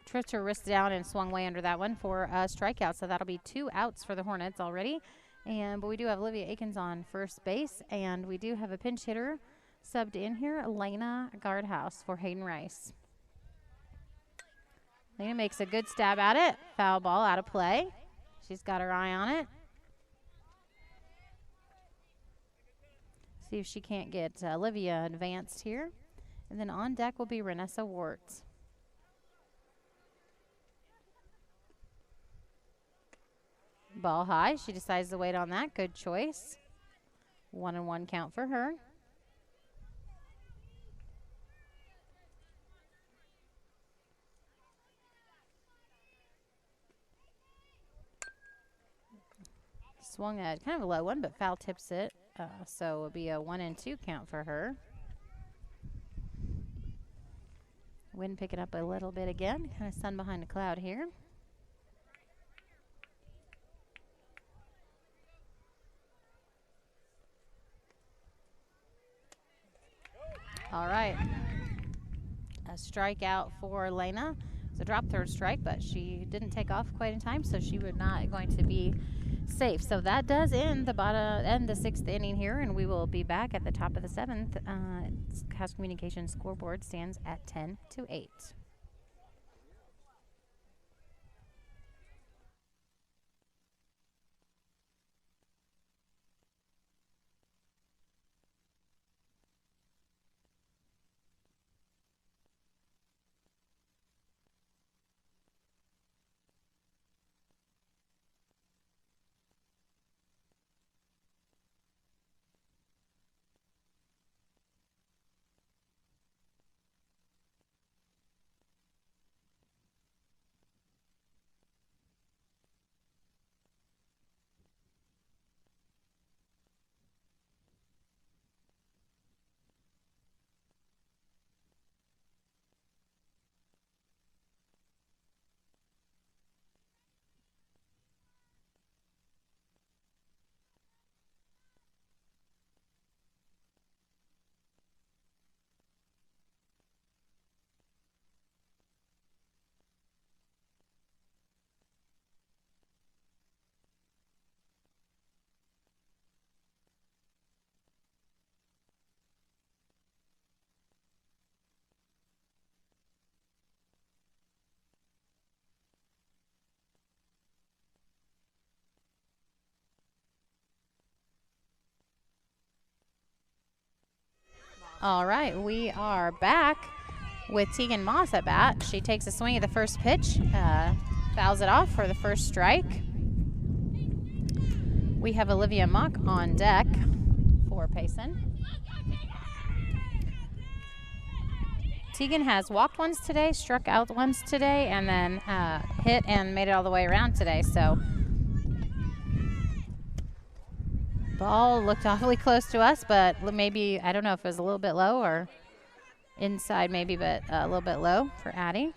tripped her wrist down and swung way under that one for a strikeout. So that'll be 2 outs for the Hornets already. But we do have Olivia Akins on first base, and we do have a pinch hitter subbed in here, Elena Guardhouse for Hayden Rice. Elena makes a good stab at it. Foul ball out of play. She's got her eye on it. See if she can't get Olivia advanced here. And then on deck will be Renessa Warts. Ball high. She decides to wait on that. Good choice. 1-1 count for her. Swung at kind of a low one, but foul tips it. So it'll be a 1-2 count for her. Wind picking up a little bit again. Kind of sun behind a cloud here. All right. A strikeout for Elena. It's a drop third strike, but she didn't take off quite in time, so she was not going to be safe. So that does end the 6th inning here, and we will be back at the top of the 7th. House Communications scoreboard stands at 10-8. All right, we are back with Tegan Moss at bat. She takes a swing at the first pitch, fouls it off for the first strike. We have Olivia Mock on deck for Payson. Tegan has walked once today, struck out once today, and then hit and made it all the way around today. So ball looked awfully close to us, but maybe, I don't know if it was a little bit low or inside maybe, but a little bit low for Addie.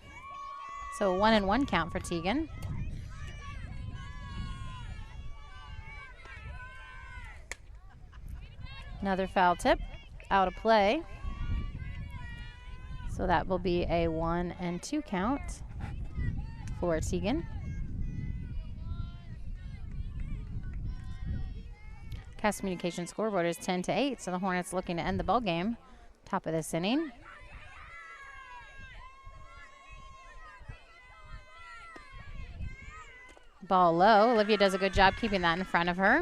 So 1-1 count for Tegan. Another foul tip, out of play. So that will be a 1-2 count for Tegan. Cast Communication scoreboard is 10-8, so the Hornets looking to end the ball game. Top of this inning. Ball low. Olivia does a good job keeping that in front of her.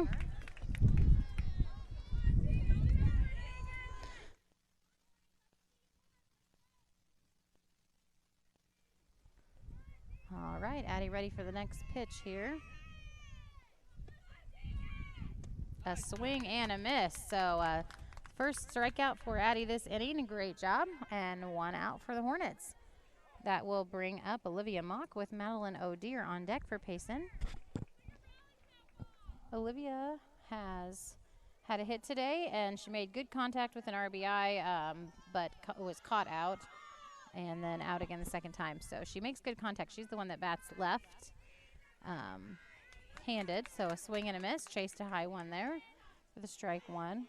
All right, Addie ready for the next pitch here. A swing and a miss. So first strikeout for Addie this inning. A great job. And 1 out for the Hornets. That will bring up Olivia Mock with Madeline O'Dear on deck for Payson. Olivia has had a hit today, and she made good contact with an RBI, but was caught out and then out again the second time. So she makes good contact. She's the one that bats left-handed. So a swing and a miss. Chased a high one there for the strike one.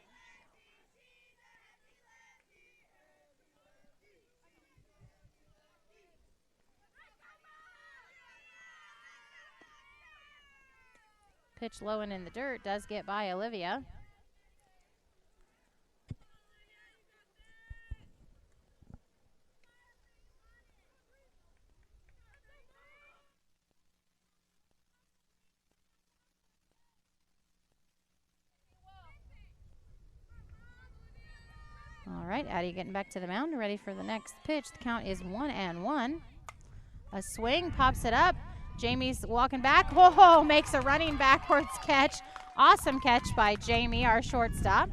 Pitch low and in the dirt does get by Olivia. All right, Addie getting back to the mound, ready for the next pitch. The count is 1-1. A swing, pops it up. Jamie's walking back. Whoa, makes a running backwards catch. Awesome catch by Jamie, our shortstop,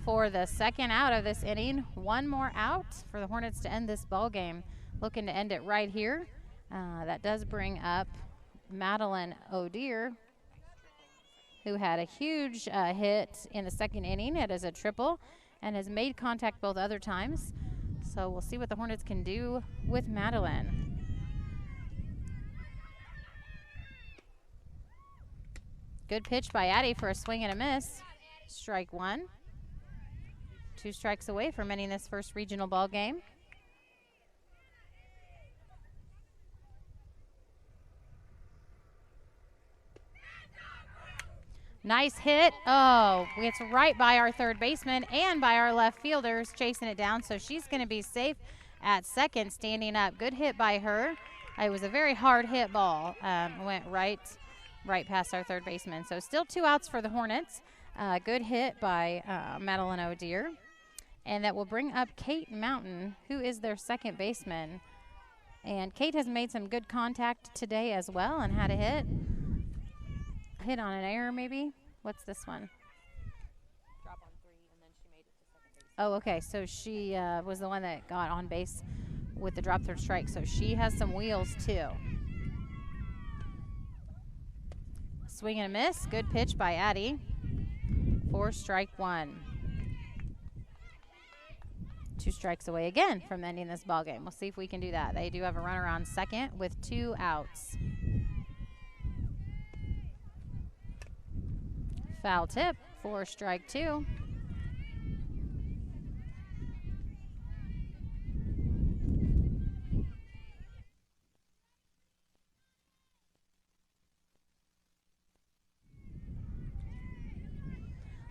for the second out of this inning. One more out for the Hornets to end this ball game. Looking to end it right here. That does bring up Madeline O'Dear, who had a huge hit in the second inning. It is a triple and has made contact both other times. So we'll see what the Hornets can do with Madeline. Good pitch by Addie for a swing and a miss. Strike one. 2 strikes away from ending this first regional ball game. Nice hit. Oh, it's right by our third baseman and by our left fielders, chasing it down. So she's going to be safe at second, standing up. Good hit by her. It was a very hard hit ball. Went right past our third baseman. So still 2 outs for the Hornets. Good hit by Madeline O'Dear. And that will bring up Kate Mountain, who is their second baseman. And Kate has made some good contact today as well and had a hit. Hit on an error maybe. What's this one? Drop on 3 and then she made it to second base. Oh, okay. So she was the one that got on base with the drop third strike. So she has some wheels too. Swing and a miss. Good pitch by Addie for strike one. 2 strikes away again from ending this ball game. We'll see if we can do that. They do have a runner on second with 2 outs. Foul tip for strike 2.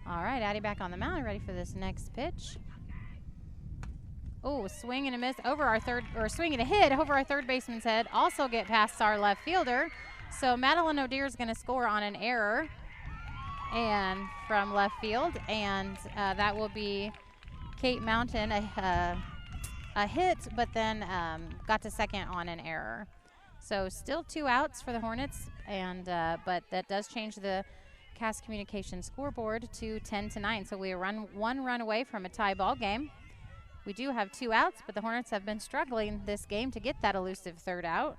All right, Addie back on the mound, ready for this next pitch. Oh, swing and a miss over our third, or swing and a hit over our third baseman's head. Also get past our left fielder. So Madeline O'Dear is going to score on an error and from left field, and that will be Kate Mountain a hit, but then got to second on an error. So still 2 outs for the Hornets, and but that does change the Cass Communication scoreboard to 10-9. So we are one run away from a tie ball game. We do have 2 outs, but the Hornets have been struggling this game to get that elusive third out.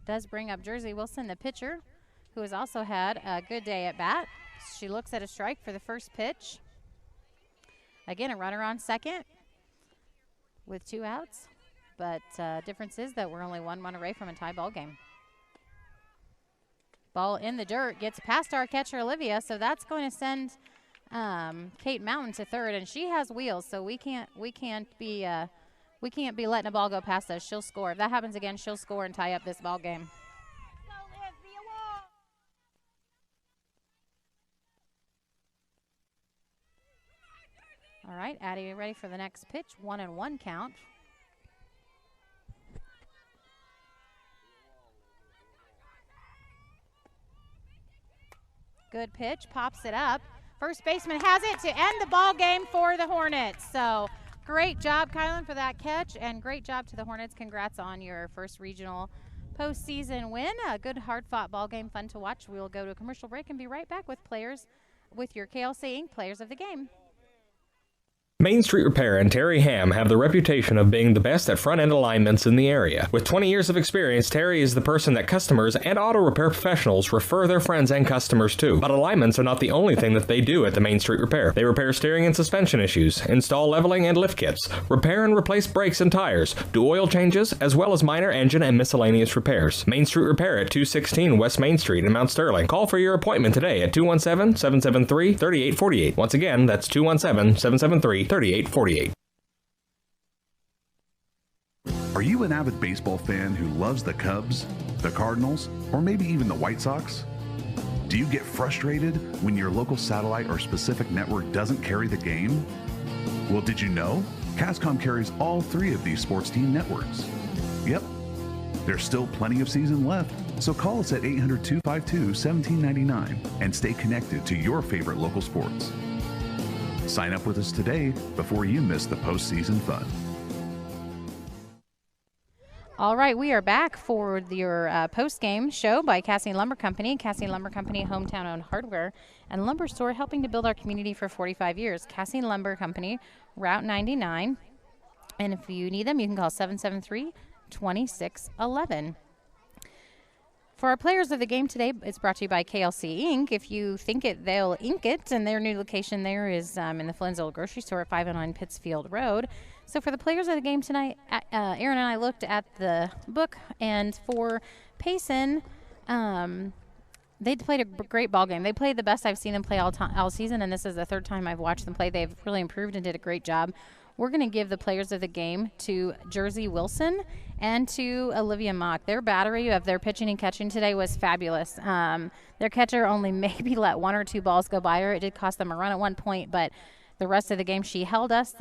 Does bring up Jersey Wilson, the pitcher, who has also had a good day at bat. She looks at a strike for the first pitch. Again, a runner on second with 2 outs, but difference is that we're only 1 run away from a tie ball game. Ball in the dirt, gets past our catcher Olivia, so that's going to send Kate Mountain to third, and she has wheels, so we can't be letting a ball go past us. She'll score. If that happens again, she'll score and tie up this ball game. All right, Addie, ready for the next pitch? 1-1 count. Good pitch, pops it up. First baseman has it to end the ball game for the Hornets. So great job, Kylan, for that catch, and great job to the Hornets. Congrats on your first regional postseason win. A good, hard-fought ball game, fun to watch. We will go to a commercial break and be right back with your KLC Inc. Players of the Game. Main Street Repair and Terry Ham have the reputation of being the best at front-end alignments in the area. With 20 years of experience, Terry is the person that customers and auto repair professionals refer their friends and customers to. But alignments are not the only thing that they do at the Main Street Repair. They repair steering and suspension issues, install leveling and lift kits, repair and replace brakes and tires, do oil changes, as well as minor engine and miscellaneous repairs. Main Street Repair at 216 West Main Street in Mount Sterling. Call for your appointment today at 217-773-3848. Once again, that's 217-773-3848. Are you an avid baseball fan who loves the Cubs, the Cardinals, or maybe even the White Sox? Do you get frustrated when your local satellite or specific network doesn't carry the game? Well, did you know? Cascom carries all 3 of these sports team networks. Yep, there's still plenty of season left, so call us at 800-252-1799 and stay connected to your favorite local sports. Sign up with us today before you miss the postseason fun. All right, we are back for your post-game show by Cassian Lumber Company. Cassian Lumber Company, hometown-owned hardware and lumber store, helping to build our community for 45 years. Cassian Lumber Company, Route 99. And if you need them, you can call 773-2611. For our players of the game today, it's brought to you by KLC Inc. If you think it, they'll ink it, and their new location there is in the Flynn's Old Grocery Store at 509 Pittsfield Road. So for the players of the game tonight, Aaron and I looked at the book, and for Payson, they played a great ball game. They played the best I've seen them play all season, and this is the 3rd time I've watched them play. They've really improved and did a great job. We're going to give the players of the game to Jersey Wilson and to Olivia Mock. Their battery of their pitching and catching today was fabulous. Their catcher only maybe let 1 or 2 balls go by her. It did cost them a run at one point, but the rest of the game she held us.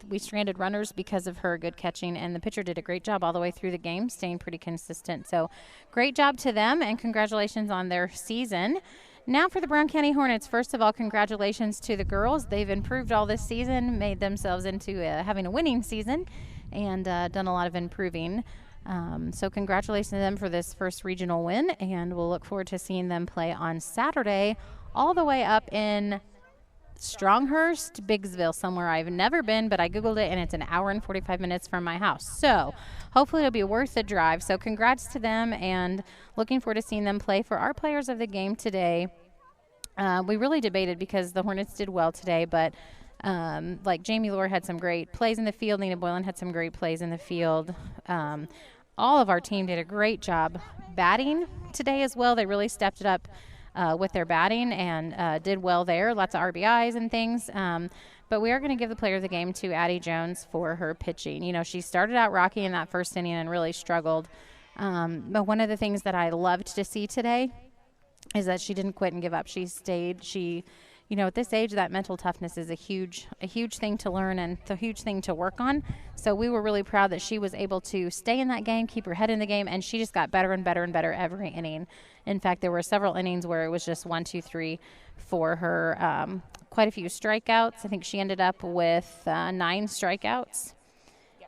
We stranded runners because of her good catching, and the pitcher did a great job all the way through the game, staying pretty consistent. So great job to them, and congratulations on their season. Now for the Brown County Hornets, first of all, congratulations to the girls. They've improved all this season, made themselves into having a winning season, and done a lot of improving. So congratulations to them for this first regional win, and we'll look forward to seeing them play on Saturday all the way up in Stronghurst, Biggsville, somewhere I've never been, but I Googled it, and it's an hour and 45 minutes from my house. So hopefully it'll be worth the drive. So congrats to them, and looking forward to seeing them play. For our players of the game today, we really debated because the Hornets did well today, but like Jamie Lohr had some great plays in the field. Nina Boylan had some great plays in the field. All of our team did a great job batting today as well. They really stepped it up with their batting and did well there. Lots of RBIs and things. But we are going to give the player of the game to Addie Jones for her pitching. You know, she started out rocky in that first inning and really struggled. But one of the things that I loved to see today is that she didn't quit and give up. She stayed. She at this age, that mental toughness is a huge thing to learn and a huge thing to work on. So we were really proud that she was able to stay in that game, keep her head in the game, and she just got better and better and better every inning. In fact, there were several innings where it was just 1, 2, 3 for her. Quite a few strikeouts. I think she ended up with 9 strikeouts.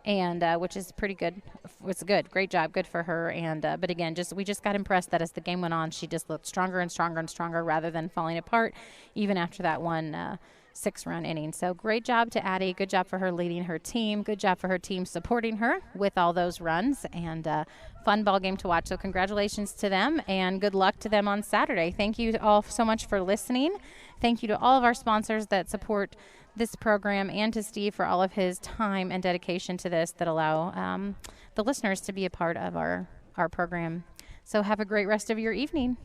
And which is pretty good. It's good. Great job. Good for her. And but again, we just got impressed that as the game went on, she just looked stronger and stronger and stronger rather than falling apart, even after that one 6-run inning. So great job to Addie. Good job for her leading her team. Good job for her team supporting her with all those runs. And fun ball game to watch. So congratulations to them and good luck to them on Saturday. Thank you all so much for listening. Thank you to all of our sponsors that support this program and to Steve for all of his time and dedication to this that allow the listeners to be a part of our program. So have a great rest of your evening.